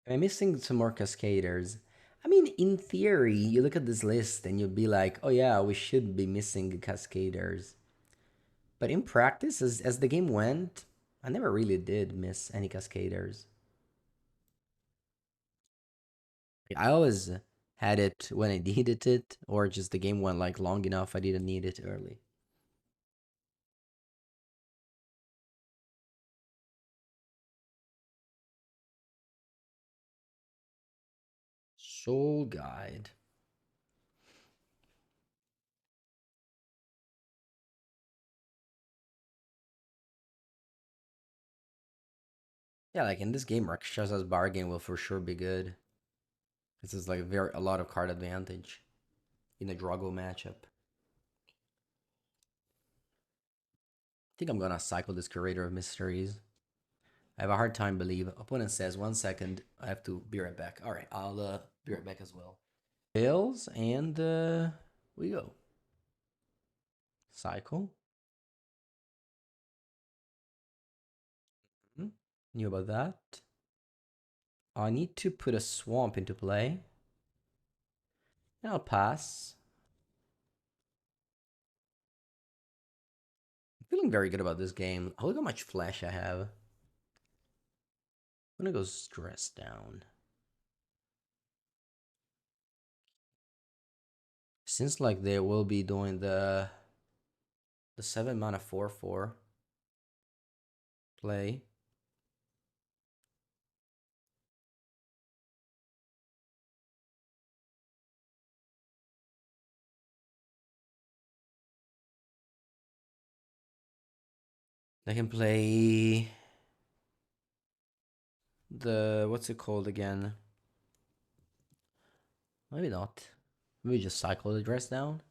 Am I missing some more Cascaders? I mean, in theory, you look at this list and you'd be like, oh yeah, we should be missing Cascaders. But in practice, as the game went, I never really did miss any Cascaders. I always had it when I needed it, or just the game went like long enough I didn't need it early. Soul Guide. Yeah, like in this game, Rakshasa's Bargain will for sure be good. This is like a lot of card advantage in a Drago matchup. I think I'm gonna cycle this Curator of Mysteries. I have a hard time believe. Opponent says 1 second. I have to be right back. All right, I'll be right back as well. Fails and we go. Cycle. Hmm. Knew about that. I need to put a swamp into play. And I'll pass. I'm feeling very good about this game. Look how much flash I have. I'm gonna go stress down. Since like they will be doing the 7 mana 4/4 play. They can play the what's it called again? Maybe not. Maybe just cycle the dress down.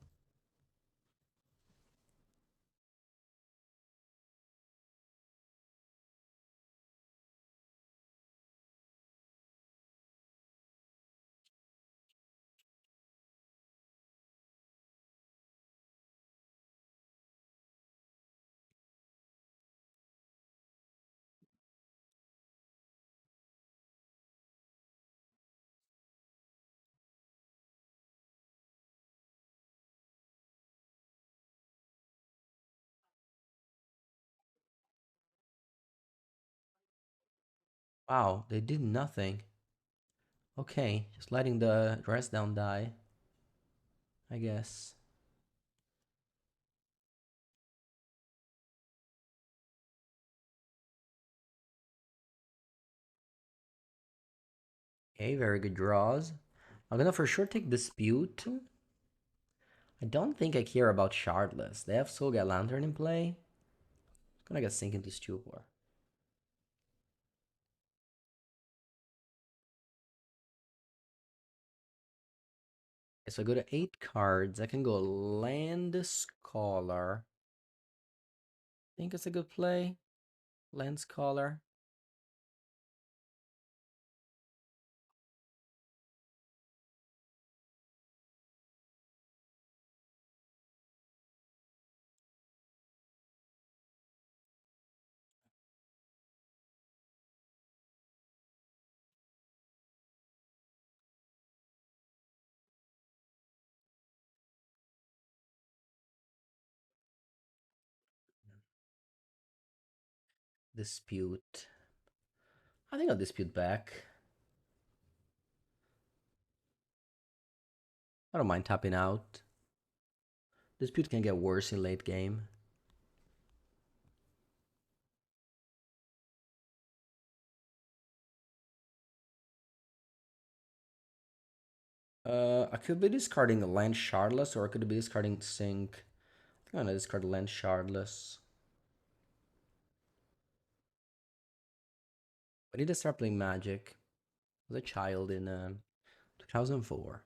Wow, they did nothing. Okay, just letting the dress down die, I guess. Okay, very good draws. I'm gonna for sure take Dispute. I don't think I care about Shardless. They have Soulgat Lantern in play. Gonna get sink into Stupor. Okay, so I go to 8 cards. I can go Land Scholar. Think it's a good play. Land Scholar. Dispute. I think I'll dispute back. I don't mind tapping out. Dispute can get worse in late game. I could be discarding a Land Shardless, or I could be discarding Sink. I think I'm gonna discard Land Shardless. I need to start playing Magic. I was a child in 2004.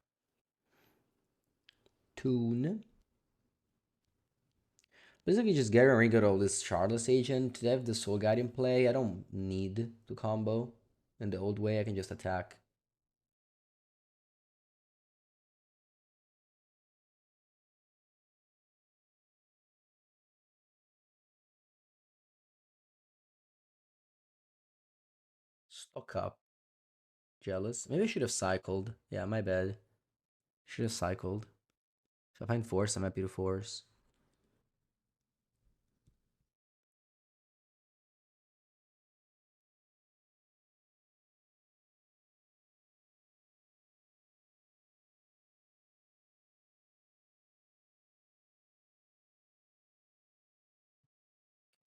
Tune. Basically, just getting rid of all this Shardless Agent. To have the Soul Guide in play, I don't need to combo. In the old way, I can just attack. Stock up. Jealous. Maybe I should have cycled. Yeah, my bad. Should have cycled. If I find force, I'm happy to force.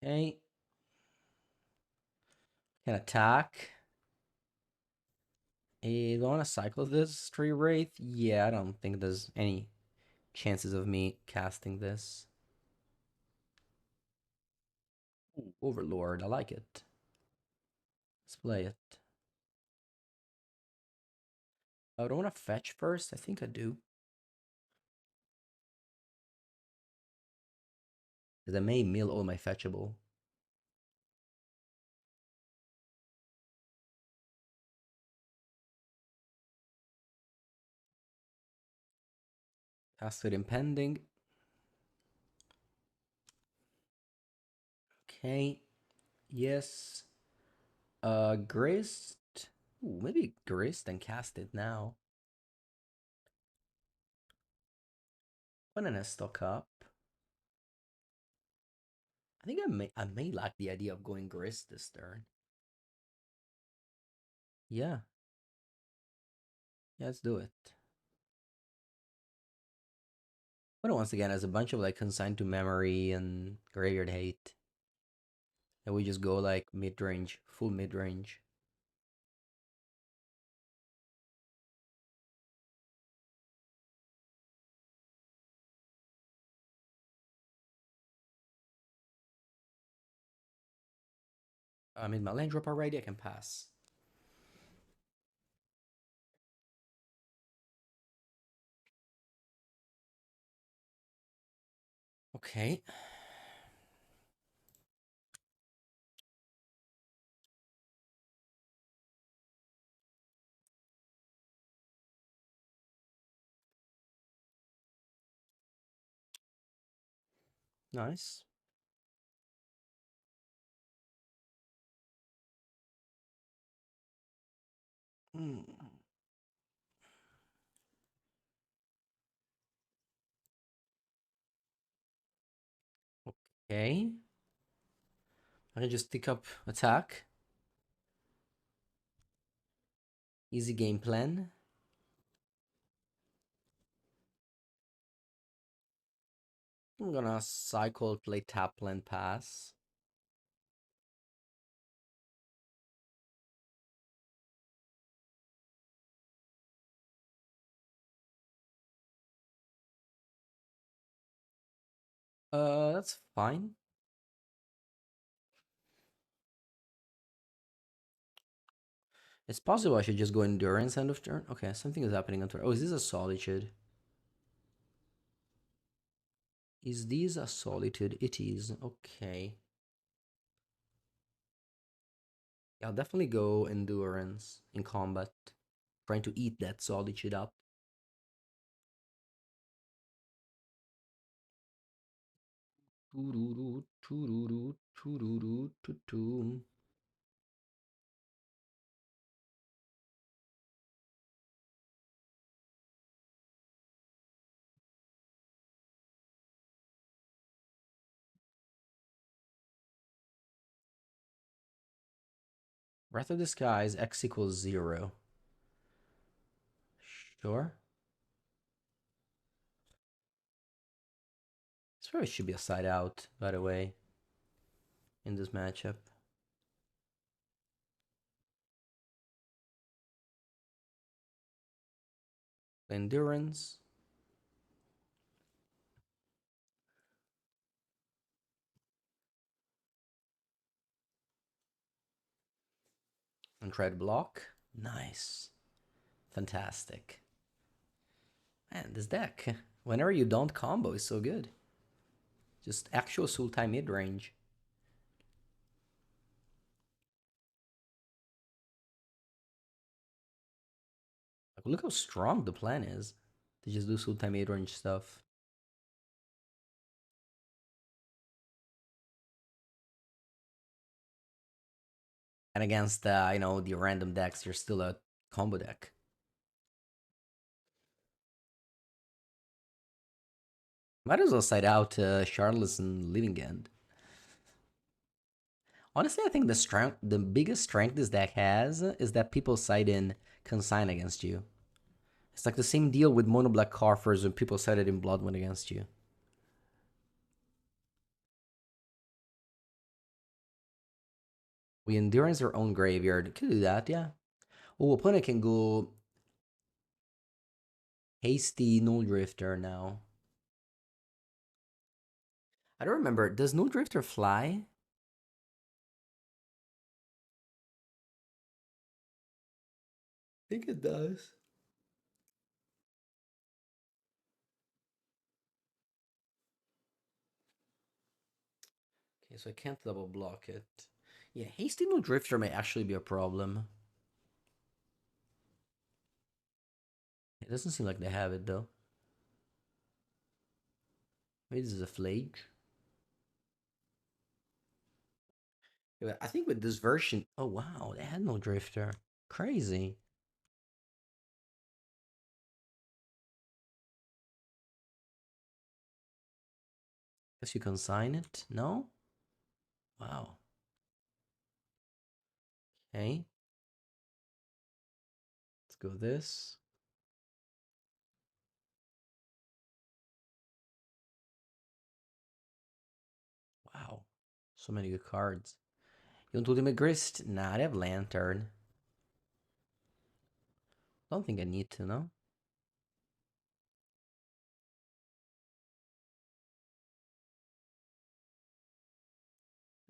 Okay. Can attack. Do I want to cycle this Tree Wraith? Yeah, I don't think there's any chances of me casting this. Ooh, Overlord, I like it. Let's play it. Oh, do I want to fetch first? I think I do. Because I may mill all my fetchable. Cast it impending. Okay. Yes. Grist. Ooh, maybe grist and cast it now. When an stock up. I think I may like the idea of going grist this turn. Yeah. Yeah, let's do it. But once again, as a bunch of like consigned to memory and graveyard hate. And we just go like mid range, full mid range. I mean, my land drop already, I can pass. Okay. Nice. Mm. Okay. I can just pick up attack. Easy game plan. I'm gonna cycle, play tap land pass. That's fine. It's possible I should just go endurance end of turn. Okay, something is happening on turn. Oh, is this a solitude? Is this a solitude? It is. Okay. Yeah, I'll definitely go endurance in combat. Trying to eat that solitude up. Tururu, tururu, tururu, tutu. Wrath of the Skies, X equals 0. Sure. This probably should be a side out, by the way, in this matchup. Endurance. And try to block. Nice. Fantastic. Man, this deck, whenever you don't combo, is so good. Just actual Sultai mid range. Like, look how strong the plan is to just do Sultai mid range stuff. And against, the random decks, you're still a combo deck. Might as well side out Charles and Living End. Honestly, I think the biggest strength this deck has is that people side in Consign against you. It's like the same deal with Mono Black Coffers when people sided in Bloodwind against you. We Endurance our own graveyard. Could do that, yeah. Oh, opponent can go Hasty Null Drifter now. I don't remember. Does Null Drifter fly? I think it does. Okay, so I can't double block it. Yeah, Hasty Null Drifter may actually be a problem. It doesn't seem like they have it though. Maybe this is a Flage. I think with this version, oh wow, they had no drifter. Crazy. Guess you consign it? No? Wow. Okay. Let's go this. Wow. So many good cards. You want Ultimate Grist? Nah, I have Lantern. Don't think I need to, no?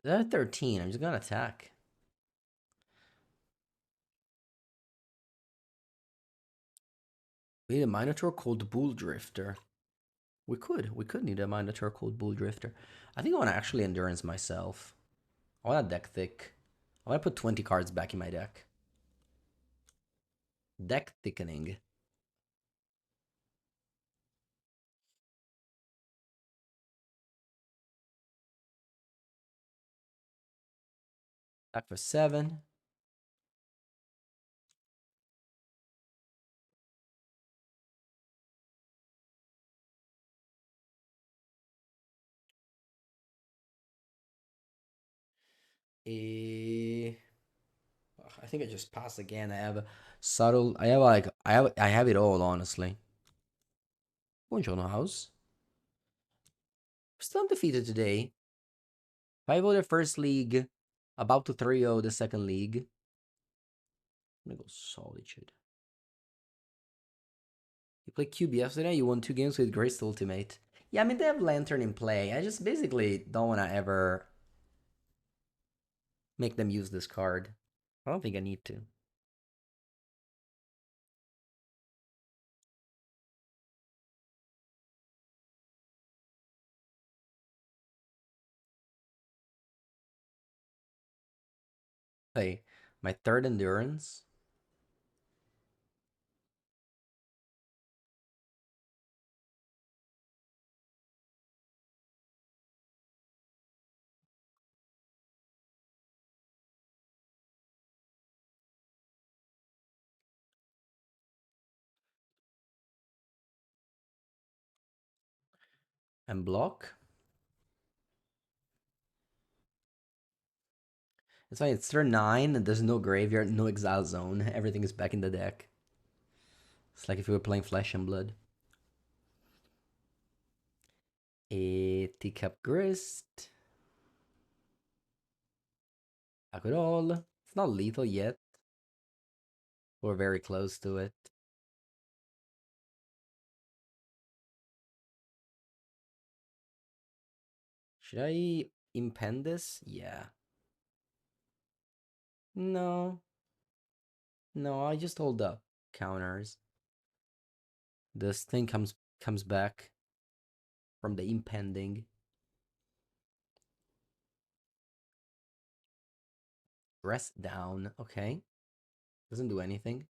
They're at 13. I'm just gonna attack. We need a Minotaur called Bull Drifter. We could need a Minotaur called Bull Drifter. I think I want to actually Endurance myself. I want to deck thick. I want to put 20 cards back in my deck. Deck thickening. Back for 7. Eh, I think I just pass again. I have subtle. I have like I have it all honestly. Buongiorno house. Still undefeated today. 5-0 the first league. About to 3-0 the second league. I'm gonna go Solitude. You played Cube yesterday. You won 2 games with Graced Ultimate. Yeah, I mean they have Lantern in play. I just basically don't want to ever make them use this card. I don't think I need to. Hey, my third endurance. And block. It's fine. It's turn 9 and there's no graveyard, no exile zone. Everything is back in the deck. It's like if we were playing Flesh and Blood. A Teacup Grist. Akurol. It's not lethal yet. We're very close to it. Should I impend this? Yeah. No. No, I just hold up. Counters. This thing comes back from the impending. Rest down. Okay. Doesn't do anything.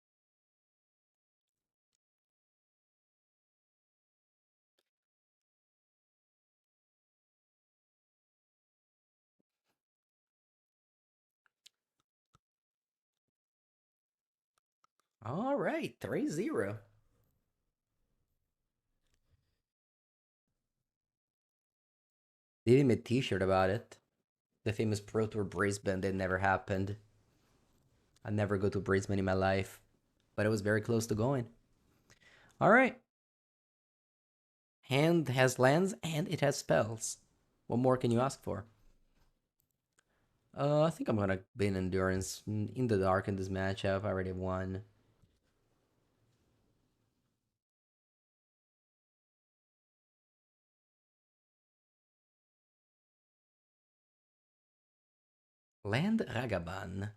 All right. 3-0. They even made a t-shirt about it. The famous Pro Tour Brisbane that never happened. I never go to Brisbane in my life, but it was very close to going. All right. Hand has lands and it has spells. What more can you ask for? I think I'm gonna bin Endurance in the dark in this matchup. I already won. Land Ragaban.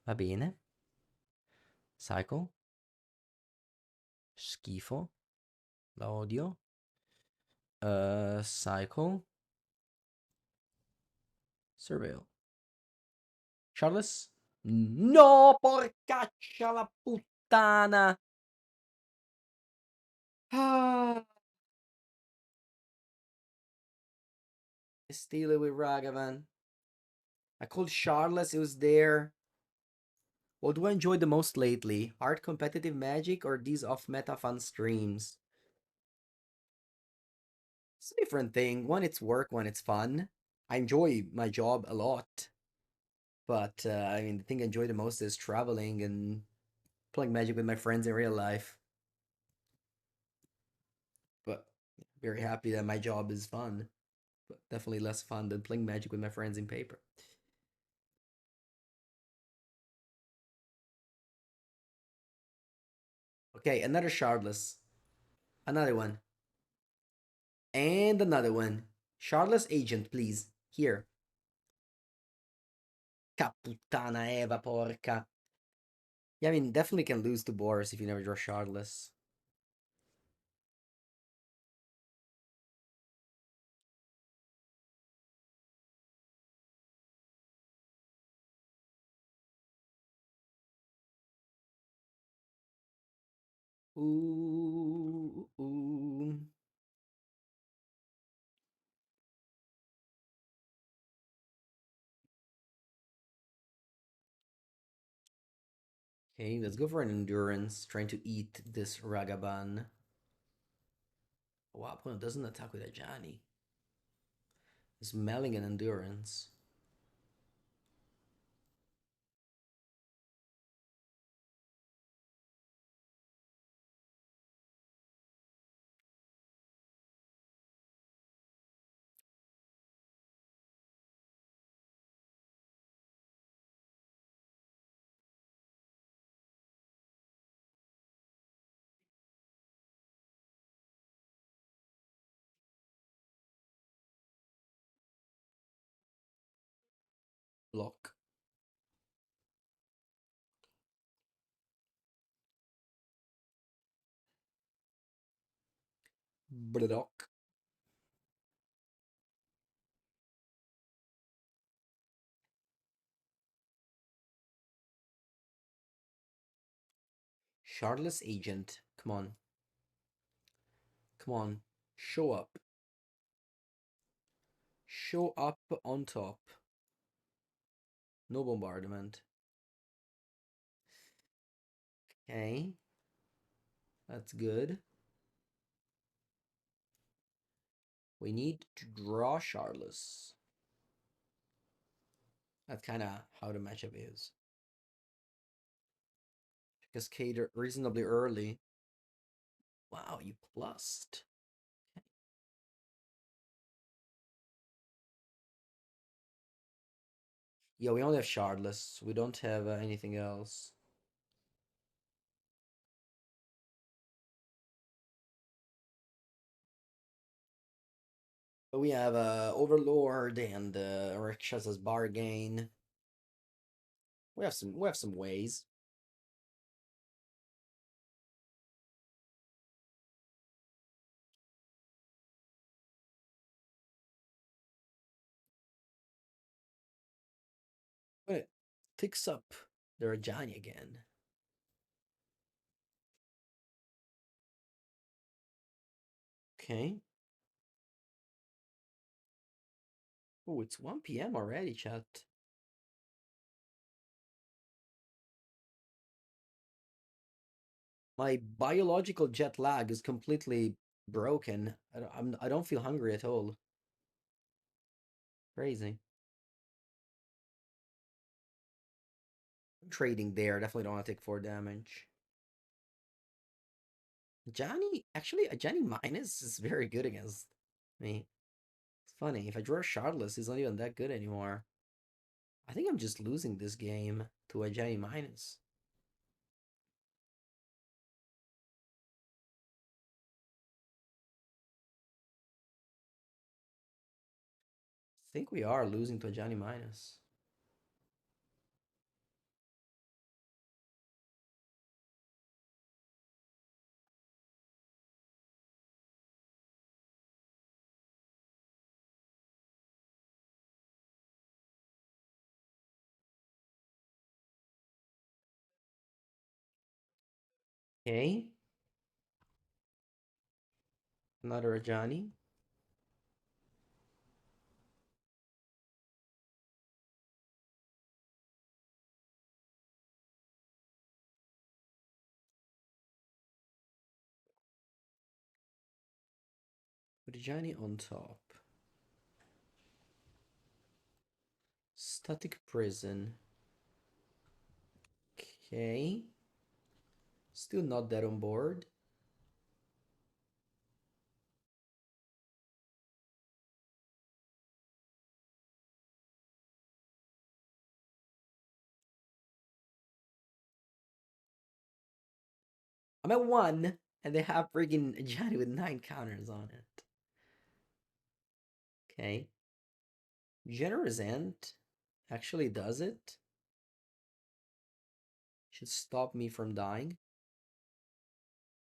Va bene. Cycle. Schifo. La odio. Cycle. Surveil. Charles? No, porcaccia la puttana. Ah, steal it with Ragavan. I called Charles, it was there. What do I enjoy the most lately? Hard competitive magic or these off-meta fun streams? It's a different thing. One, it's work, one, it's fun. I enjoy my job a lot, but I mean, the thing I enjoy the most is traveling and playing Magic with my friends in real life. But very happy that my job is fun, but definitely less fun than playing Magic with my friends in paper. Okay, another Shardless. Another one. And another one. Shardless Agent, please. Here. Caputtana Eva, porca. Yeah, I mean, definitely can lose to Boros if you never draw Shardless. Ooh, ooh. Okay, let's go for an endurance, trying to eat this Ragavan. Wow, opponent doesn't attack with a Johnny. Smelling an endurance. Block. Block. Shardless Agent. Come on. Come on. Show up. Show up on top. No bombardment. Okay. That's good. We need to draw Shardless. That's kind of how the matchup is. Cascade reasonably early. Wow, you plussed. Yeah, we only have Shardless. We don't have anything else. But we have Overlord and Rakshas's Bargain. We have some ways. But it ticks up the Rajani again. Okay. Oh, it's 1 p.m. already, chat. My biological jet lag is completely broken. I don't feel hungry at all. Crazy. I'm trading there. Definitely don't want to take 4 damage. Johnny, actually, a Johnny minus is very good against me. It's funny. If I draw a Shardless, he's not even that good anymore. I think I'm just losing this game to a Johnny minus. I think we are losing to a Johnny minus. Okay. Another Johnny. With Johnny on top. Static prison. Okay. Still not that on board. I'm at 1, and they have freaking Johnny with 9 counters on it. Okay. Generous Ant actually does it. Should stop me from dying.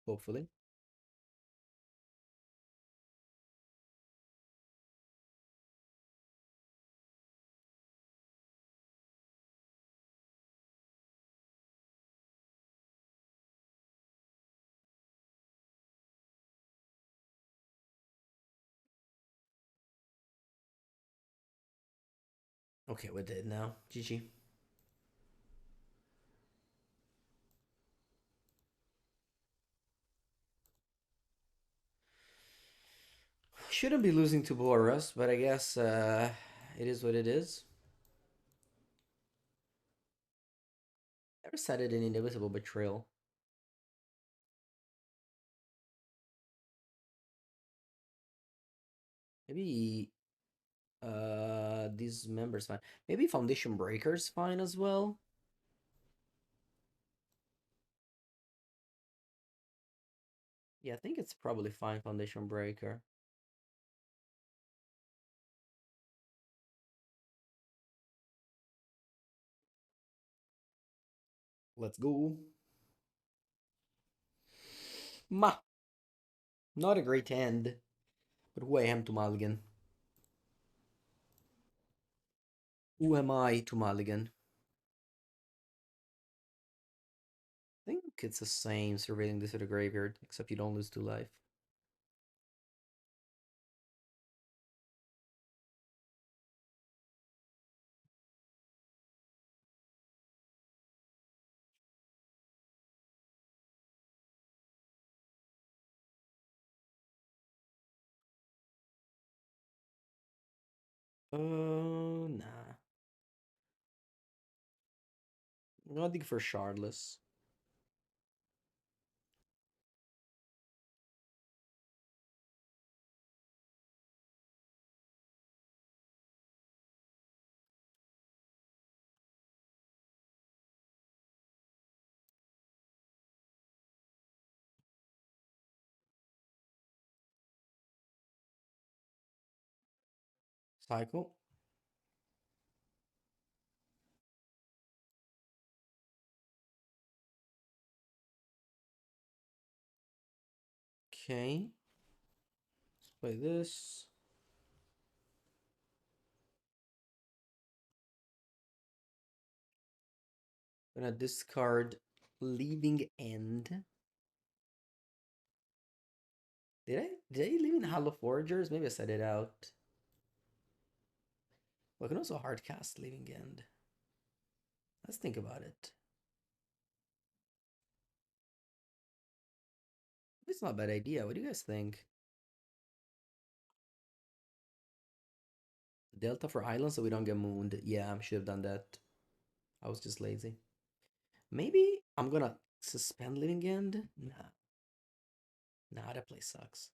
Hopefully. Okay, we're dead now. GG. Shouldn't be losing to Boros, but I guess it is what it is. Never said it in Inevitable Betrayal. Maybe these members fine. Maybe Foundation Breaker's fine as well. Yeah, I think it's probably fine, Foundation Breaker. Let's go. Ma. Not a great hand. But who I am to mulligan? Who am I to mulligan? I think it's the same surveilling this to the graveyard, except you don't lose 2 life. Nah. I'm gonna dig for Shardless. Cycle. Okay. Let's play this. Gonna discard Leaving End. Did I leave in Hollow Forgers? Maybe I said it out. Well, I can also hardcast Leaving End. Let's think about it. It's not a bad idea. What do you guys think? Delta for island so we don't get mooned. Yeah, I should have done that. I was just lazy. Maybe I'm gonna suspend Living End. Nah. Nah, that place sucks.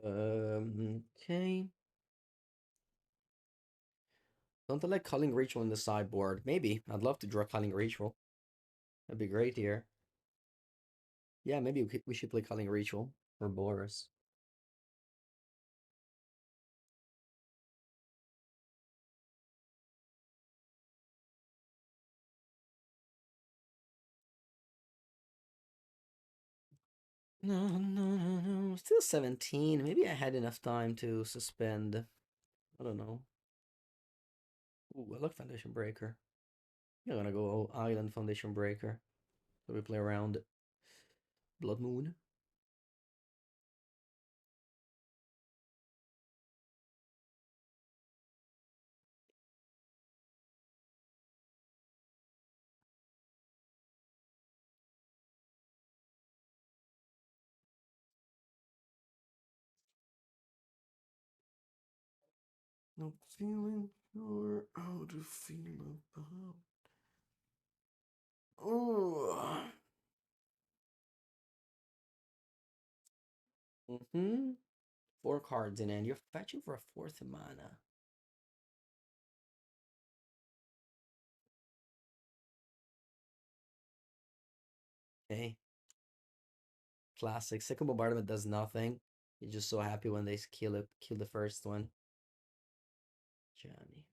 Okay. Don't I like Culling Ritual in the sideboard? Maybe. I'd love to draw Culling Ritual. That'd be great here. Yeah, maybe we should play Culling Ritual for Boris. No, no, no, no. Still 17. Maybe I had enough time to suspend. I don't know. Ooh, I like Foundation Breaker. I'm gonna go Island Foundation Breaker. So we play around. Blood Moon. Not feeling sure how to feel about. Oh. Mm-hmm. 4 cards in hand. You're fetching for a fourth mana. Okay. Classic. Second bombardment does nothing. You're just so happy when they kill it. Kill the first one. Johnny.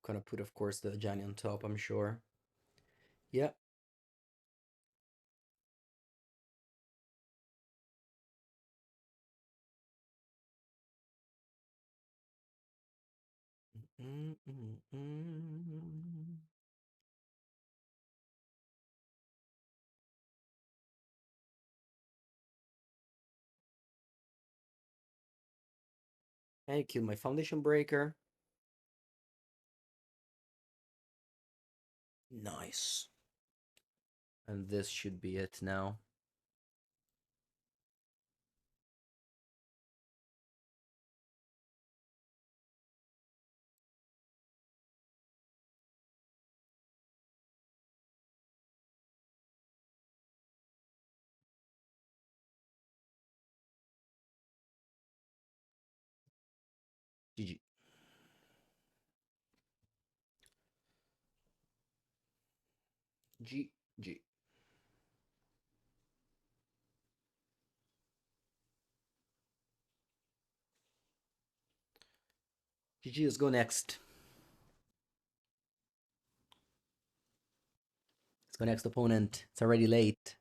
Gonna put, of course, the Johnny on top, I'm sure. Yeah. Mm, mm, mm. I kill my foundation breaker. Nice. And this should be it now. GG. GG. GG, let's go next. Let's go next opponent. It's already late.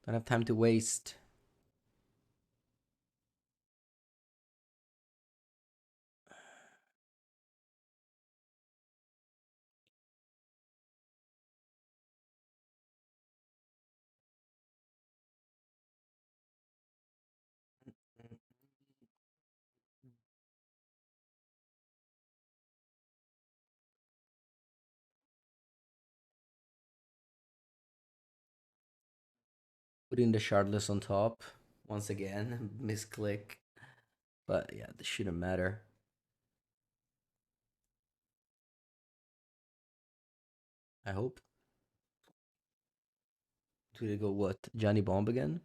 Don't have time to waste. Putting the shardless on top. Once again, misclick. But yeah, this shouldn't matter. I hope. Do they go what? Johnny Bomb again?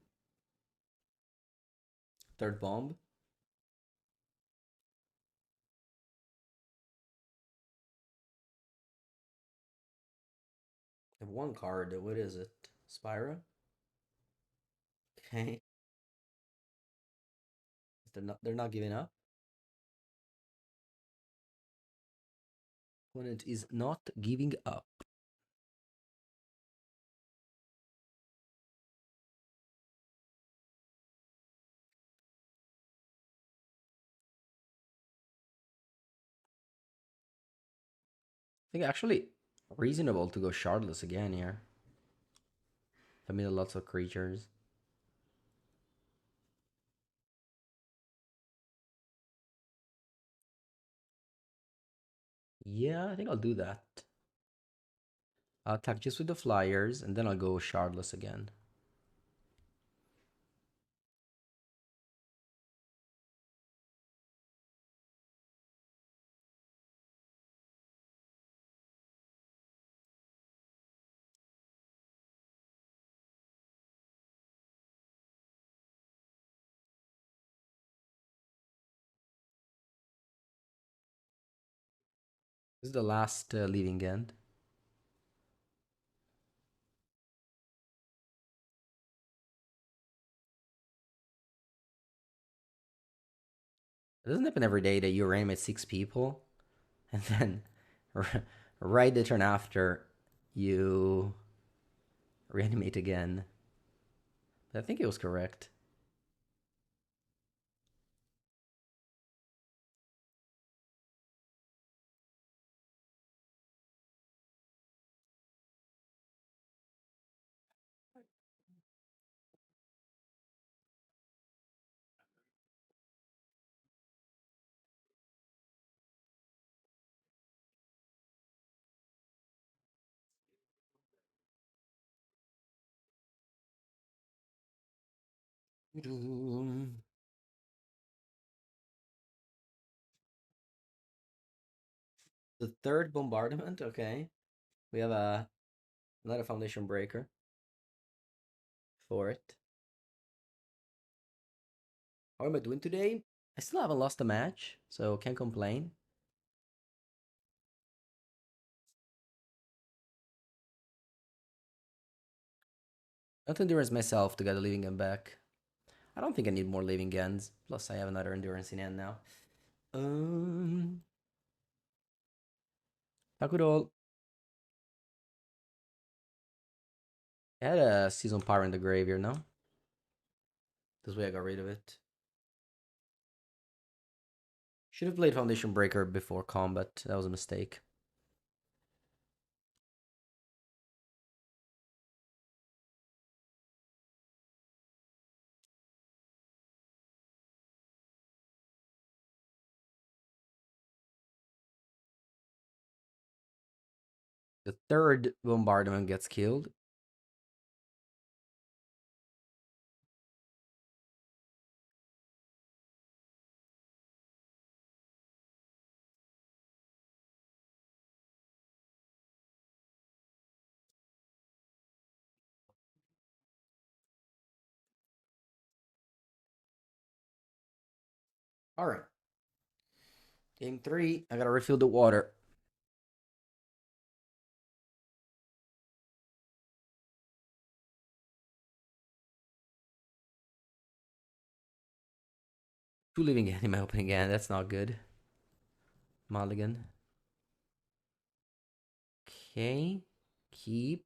Third bomb? I have one card. What is it? Spyra? Okay. They're not giving up. Opponent is not giving up. I think actually reasonable to go shardless again here. I mean, lots of creatures. Yeah, I think I'll do that. I'll attack just with the flyers, and then I'll go shardless again. This is the last leaving end. It doesn't happen every day that you reanimate 6 people, and then right the turn after, you reanimate again. I think it was correct. The third bombardment, okay. We have another foundation breaker for it. How am I doing today? I still haven't lost a match, so can't complain. Not endurance myself to get a living end back. I don't think I need more living ends. Plus, I have another endurance in hand now. Takuro. I had a season power in the graveyard, no? This way I got rid of it. Should have played Foundation Breaker before combat. That was a mistake. The third bombardment gets killed. All right. Game 3. I gotta refill the water. Two living in my opening hand. That's not good. Mulligan. Okay. Keep.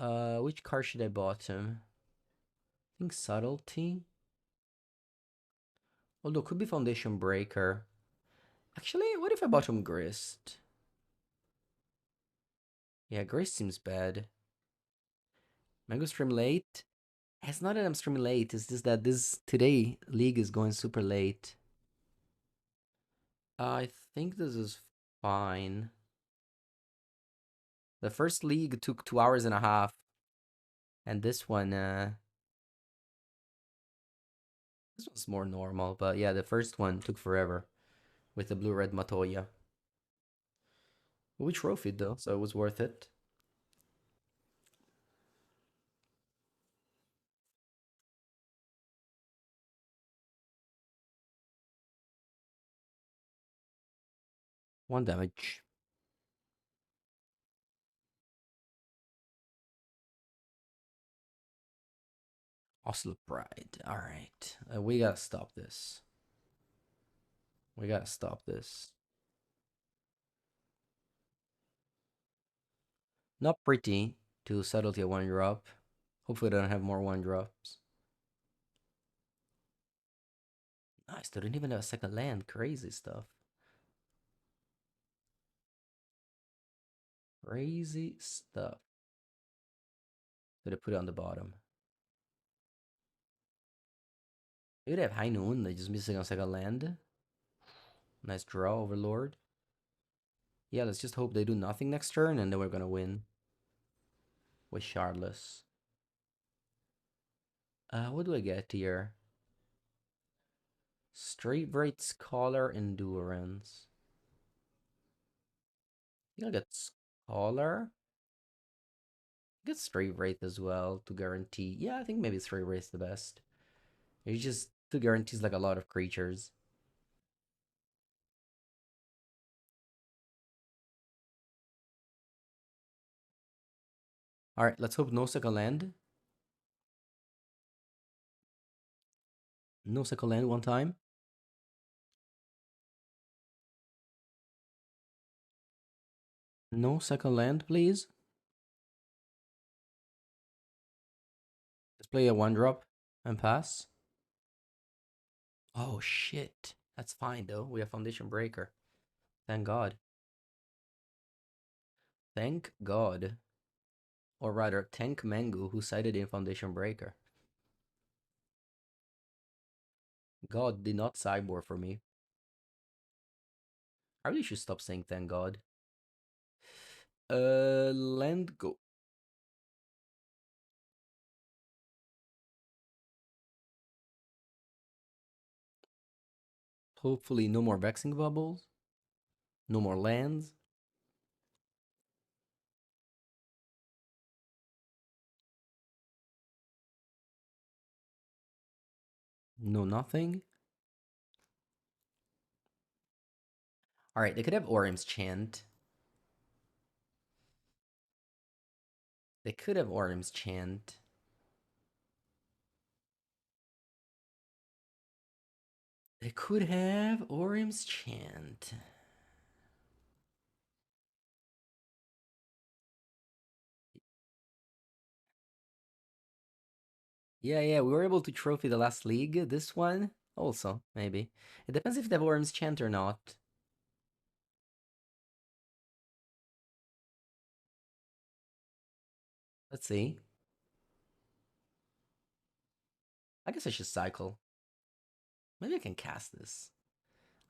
Which card should I bottom? I think Subtlety. Although could be Foundation Breaker. Actually, what if I bottom Grist? Yeah, Grist seems bad. Mango stream late. It's not that I'm streaming late. It's just that this today league is going super late. I think this is fine. The first league took 2 hours and a half, and this one's more normal. But yeah, the first one took forever with the blue-red Matoya. We trophied though, so it was worth it. One damage. Oslo Pride. All right, we gotta stop this. We gotta stop this. Not pretty to Subtlety a 1-drop. Hopefully, they don't have more 1-drops. Nice, they don't even have a second land. Crazy stuff. Crazy stuff. So they put it on the bottom. Maybe they have High Noon. They're just missing a second land. Nice draw, Overlord. Yeah, let's just hope they do nothing next turn and then we're gonna win. With Shardless. What do I get here? Straight Bright Scholar Endurance. I think I'll get Scholar. Get Straight Wraith as well to guarantee. Yeah, I think maybe Straight Wraith's the best. It just to guarantees like a lot of creatures. Alright, let's hope no second land. No second land one time. No second land, please. play a 1-drop and pass. Oh shit. That's fine though. We have Foundation Breaker. Thank God. Thank God. Or rather, thank Mengu who sided in Foundation Breaker. God did not sideboard for me. I really should stop saying thank God. Land go. Hopefully no more vexing bubbles. No more lands. No nothing. Alright, they could have Orim's Chant. They could have Orim's Chant. They could have Orim's Chant. Yeah, we were able to trophy the last league. This one, also, maybe. It depends if they have Orim's Chant or not. Let's see. I guess I should cycle. Maybe I can cast this.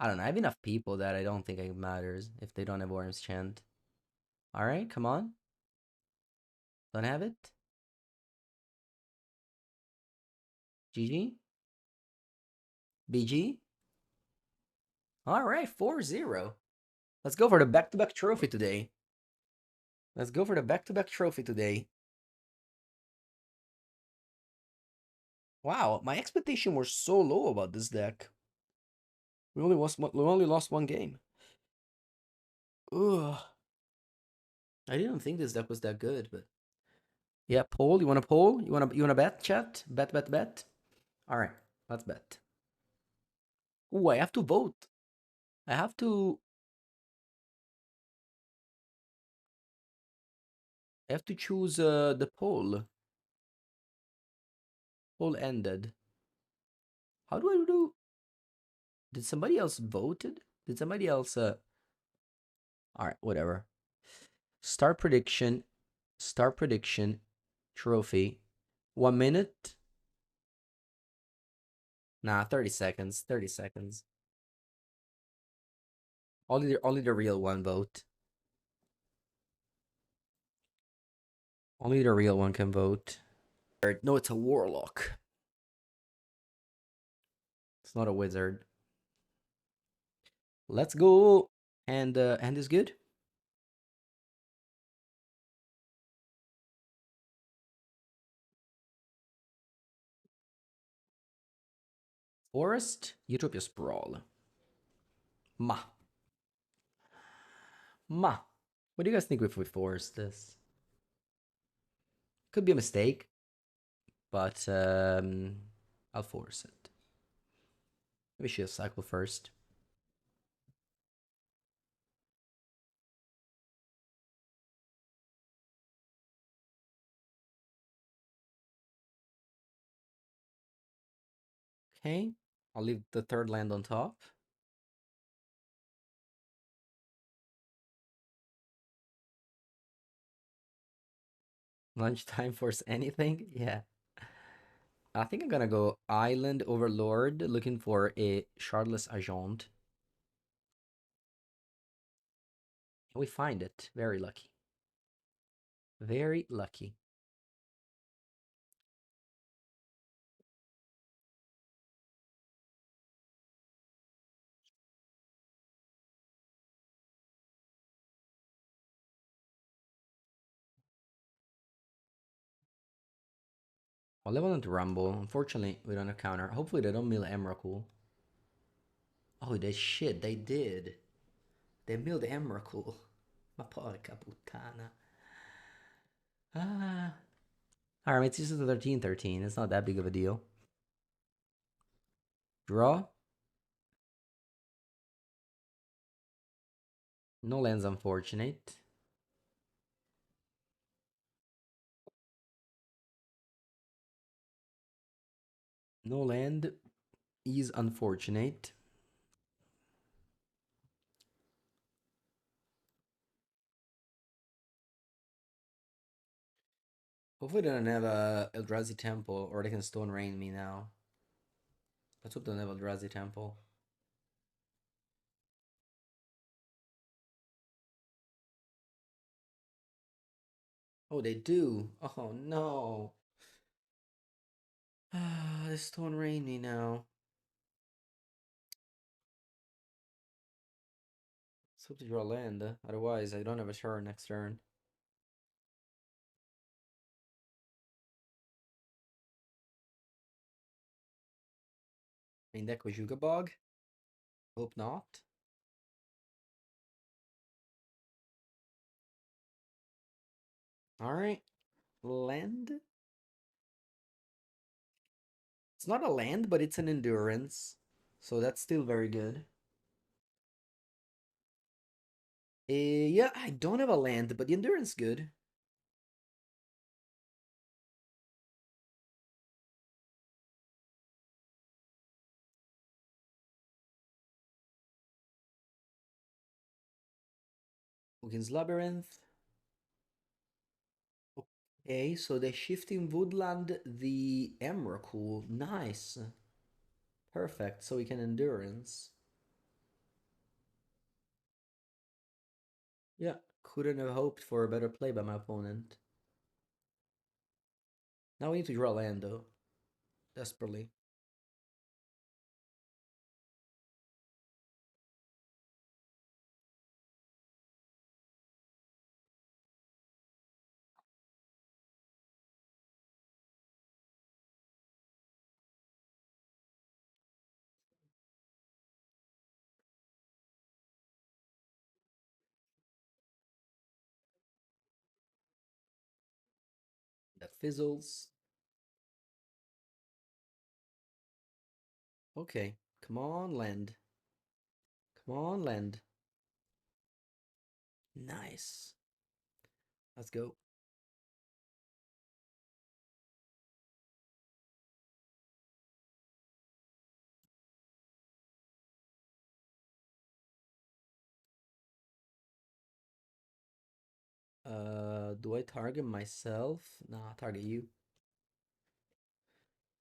I don't know. I have enough people that I don't think it matters if they don't have Orim's Chant. Alright, come on. Don't have it. GG. BG. Alright, 4-0. Let's go for the back-to-back trophy today. Let's go for the back-to-back trophy today. Wow, my expectations were so low about this deck. We only lost one game. Ugh. I didn't think this deck was that good, but yeah, poll. You want to poll? You wanna bet, chat? Bet. All right, let's bet. Ooh, I have to vote. I have to. I have to choose the poll. Poll ended. How do I do? Did somebody else voted? Did somebody else? All right, whatever. Start prediction. Start prediction. Trophy. 1 minute. Nah, 30 seconds. 30 seconds. Only the real one vote. Only the real one can vote. No, it's a warlock. It's not a wizard. Let's go. And hand is good. Forest, Utopia Sprawl. Ma. Ma. What do you guys think if we force this? Could be a mistake, but I'll force it. Maybe she'll cycle first. Okay. I'll leave the third land on top. Lunchtime force anything? Yeah. I think I'm gonna go Island Overlord, looking for a Shardless Agent. We find it. Very lucky. Very lucky. 11 to Rumble. Unfortunately, we don't have counter. Hopefully they don't mill Emrakul. Oh, they shit. They did. They milled Emrakul. Ma porca puttana. Ah. Alright, it's just a 13-13. It's not that big of a deal. Draw. No lands, unfortunate. No land is unfortunate. Hopefully they don't have a Eldrazi temple, or they can stone rain me now. Let's hope they don't have Eldrazi temple. Oh, they do. Oh no. Ah, they stone rain me now. Let's hope to draw land. Otherwise, I don't have a turn next turn. Main deck with Yuga Bog. Hope not. Alright. Land? It's not a land, but it's an endurance. So that's still very good. Yeah, I don't have a land, but the endurance good. Wookie's Labyrinth. Okay, so they shift in Woodland the Emrakul. Nice. Perfect, so we can endurance. Yeah, couldn't have hoped for a better play by my opponent. Now we need to draw land though. Desperately. That fizzles. Okay, come on, land. Come on, land. Nice. Let's go. Do I target myself? Nah, target you.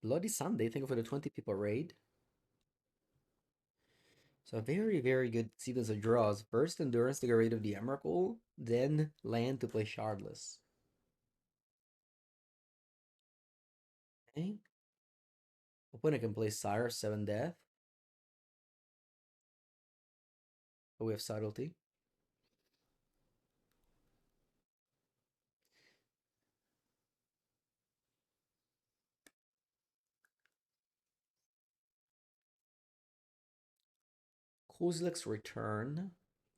Bloody Sunday, thank you for the 20 people raid. So a very, very good sequence of draws. First endurance to get rid of the Emrakul, then land to play Shardless. Okay. Opponent can play Sire, 7 death. But we have subtlety. Kozilek's Return.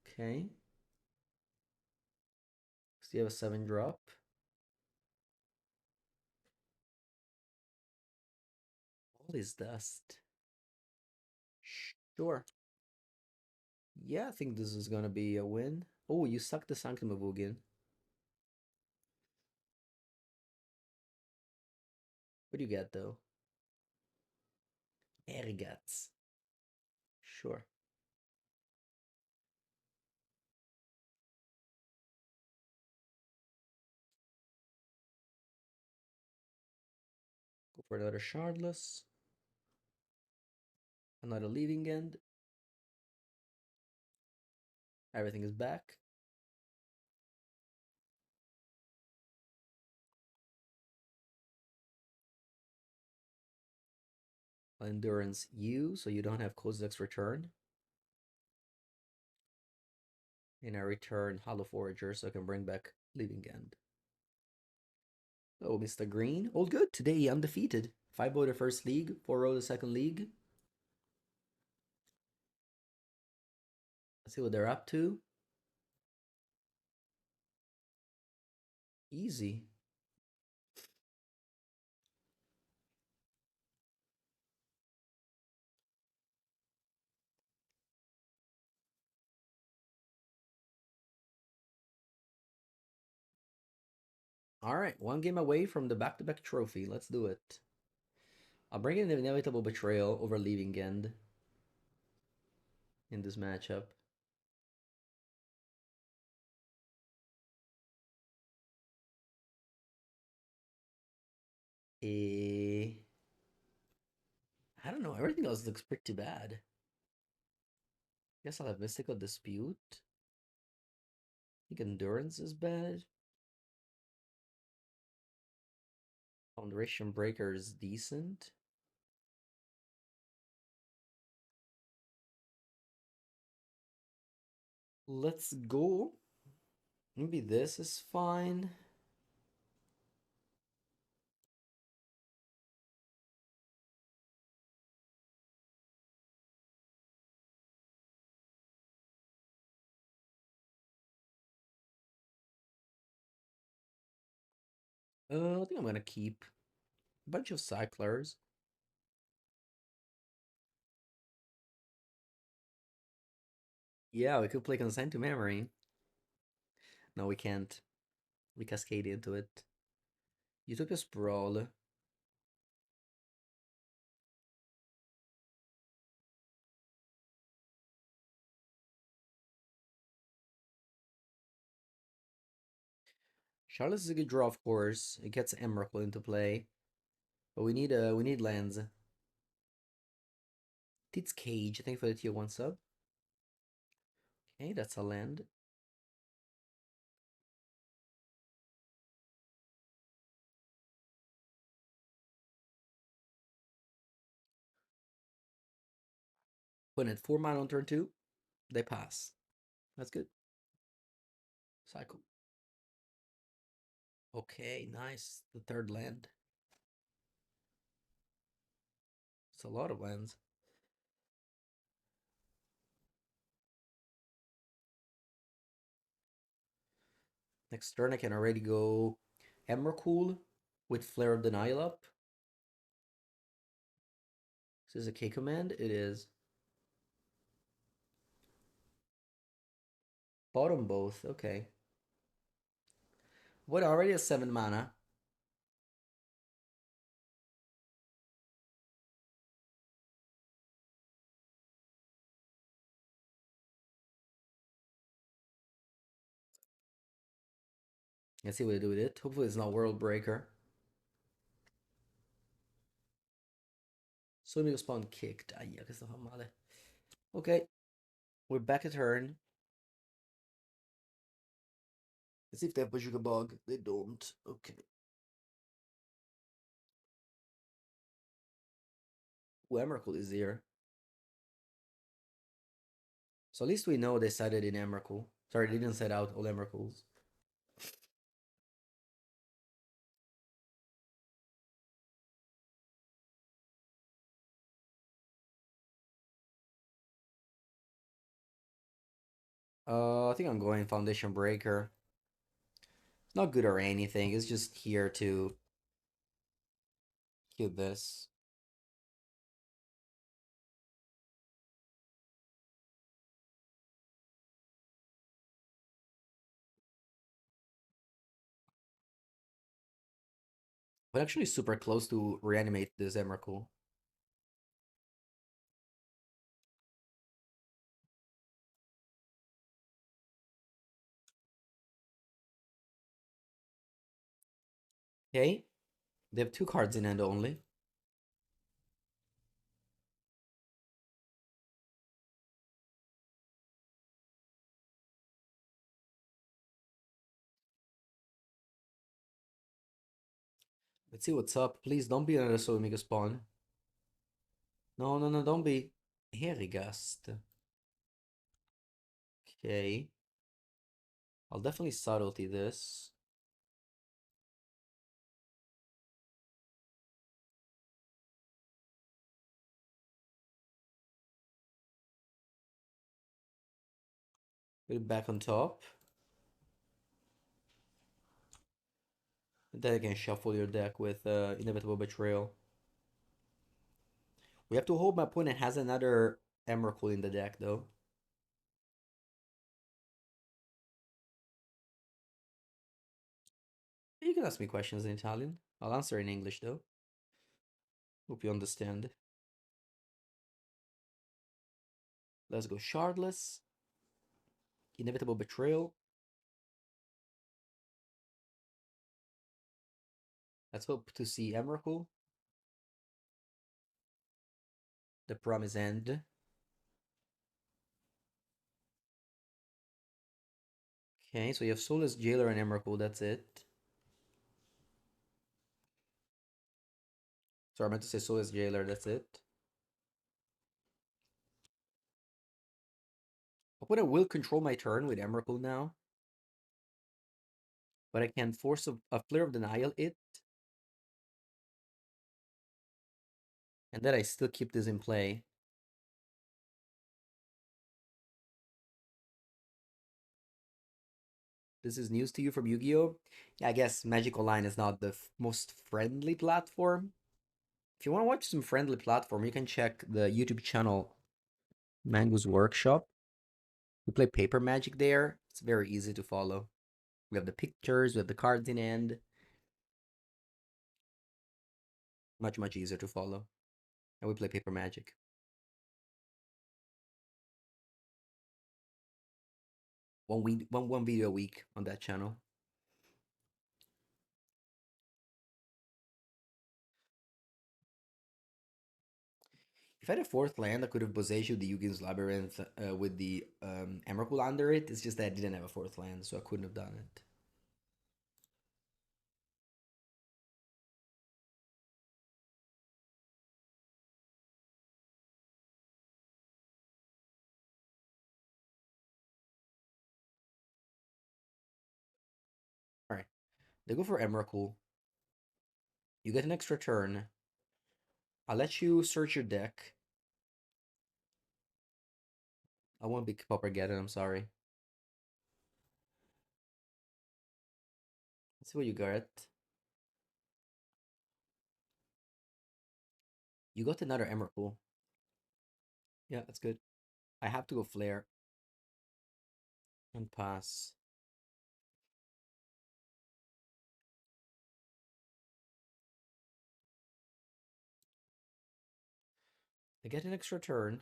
Okay. So you have a 7 drop. All is dust. Sure. Yeah, I think this is gonna be a win. Oh, you sucked the Sanctum of Ugin. What do you get though? Ergats. Sure. Go for another Shardless. Another Leaving End. Everything is back. Endurance U, so you don't have Kozilek's Return. And I return Hollow Forager so I can bring back Leaving End. Oh, Mr. Green. All good. Today, undefeated. 5-0 the first league, 4-0 the second league. Let's see what they're up to. Easy. All right, one game away from the back-to-back trophy. Let's do it. I'll bring in the inevitable betrayal over leaving end in this matchup. Eh, I don't know. Everything else looks pretty bad. Guess I'll have Mystical Dispute. I think Endurance is bad. Foundation Breaker is decent. Let's go. Maybe this is fine. I think I'm gonna keep a bunch of cyclers. Yeah, we could play Consign to Memory. No, we can't. We cascade into it. You took a Sprawl. Charlotte is a good draw, of course. It gets Emrakul into play. But we need lands. Tits Cage, thank you for the tier 1 sub. Okay, that's a land. When at 4 mana on turn 2, they pass. That's good. Cycle. Okay, nice. The third land. It's a lot of lands. Next turn I can already go Emrakul with Flare of Denial up. This is a K command? It is. Bottom both, okay. What already has 7 mana. Let's see what I do with it. Hopefully it's not World Breaker. So amigo spawn kicked. Ai, che sto fa male. Okay. We're back at turn. Let's see if they have Bajuka Bog. They don't. Okay. Ooh, Emrakul is here. So at least we know they sided in Emrakul. Sorry, they didn't set out all Emrakuls. I think I'm going Foundation Breaker. It's not good or anything. It's just here to kill this. But actually super close to reanimate this Emrakul. Okay. They have 2 cards in hand only. Let's see what's up. Please don't be another Soul Omega spawn. No, no, no, don't be. Herigast. Okay. I'll definitely subtlety this. Put it back on top. And then again, shuffle your deck with Inevitable Betrayal. We have to hope my opponent has another Emrakul in the deck, though. You can ask me questions in Italian. I'll answer in English, though. Hope you understand. Let's go Shardless. Inevitable Betrayal. Let's hope to see Emrakul. The Promise End. Okay, so you have Soulless Jailer and Emrakul, that's it. Sorry, I meant to say Soulless Jailer, that's it. Opponent will control my turn with Emrakul now. But I can force a Flare of Denial it. And then I still keep this in play. This is news to you from Yu-Gi-Oh! Yeah, I guess Magic Online is not the most friendly platform. If you want to watch some friendly platform, you can check the YouTube channel Mango's Workshop. We play paper magic there. It's very easy to follow. We have the pictures, we have the cards in end. Much, much easier to follow. And we play paper magic. One video a week on that channel. If I had a fourth land, I could have Boseiju the Yugin's Labyrinth with the Emrakul under it. It's just that I didn't have a fourth land, so I couldn't have done it. Alright, they go for Emrakul. You get an extra turn. I'll let you search your deck. I won't be Paupergeddon, I'm sorry. Let's see what you got. You got another Emrakul. Yeah, that's good. I have to go Flare. And pass. I get an extra turn.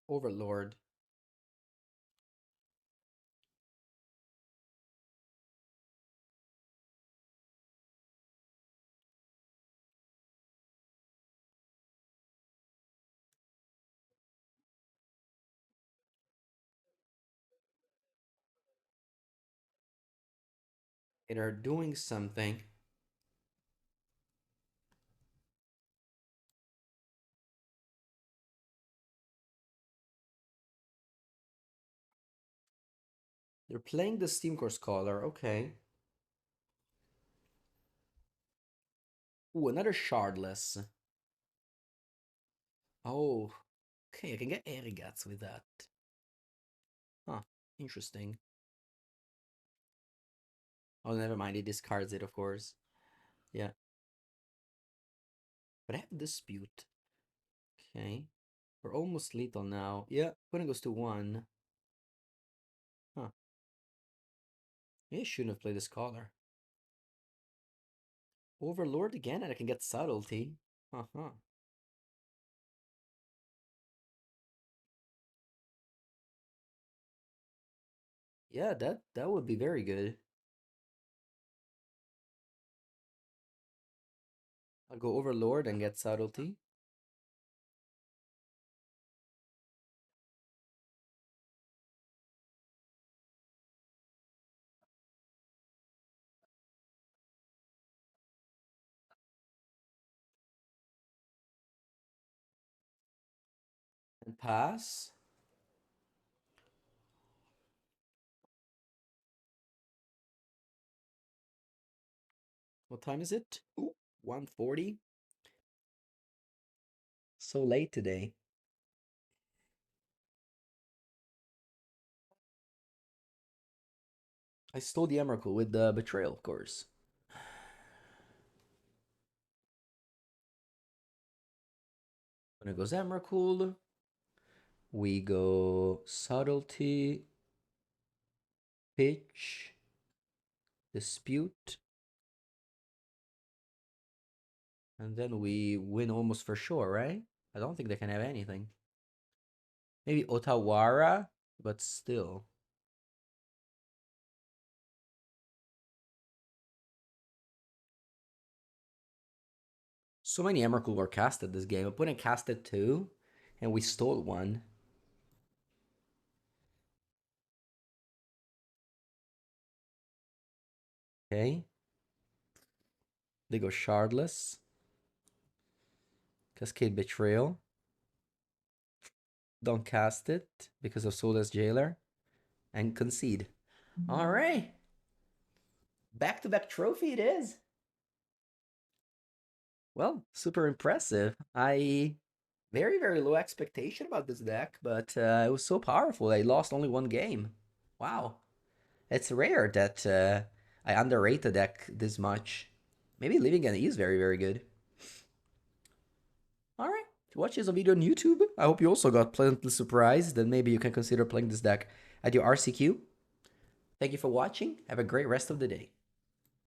Overlord. They are doing something. They're playing the Steam Core Scholar. Okay. Ooh, another Shardless. Oh, okay. I can get Erigats with that. Huh. Interesting. Oh, never mind. He discards it, of course. Yeah. But I have Dispute. Okay. We're almost lethal now. Yeah. Opponent goes to 1. Huh. Maybe I shouldn't have played the Scholar. Overlord again, and I can get Subtlety. Uh-huh. Yeah, that would be very good. I'll go Overlord and get Subtlety. And pass. What time is it? Ooh, 1:40. So late today. I stole the Emrakul with the Betrayal, of course. Gonna go Zamrakul. We go Subtlety, Pitch, Dispute. And then we win almost for sure, right? I don't think they can have anything. Maybe Otawara, but still. So many Emrakul were casted this game. Opponent casted 2, and we stole 1. Okay. They go Shardless. Cascade Betrayal. Don't cast it because of Soulless Jailer. And concede. All right. Back-to-back trophy it is. Well, super impressive. Very, very low expectation about this deck, but it was so powerful. I lost only 1 game. Wow. It's rare that I underrate a deck this much. Maybe Living End is very, very good. Alright, if you watch this video on YouTube, I hope you also got pleasantly surprised, then maybe you can consider playing this deck at your RCQ. Thank you for watching. Have a great rest of the day.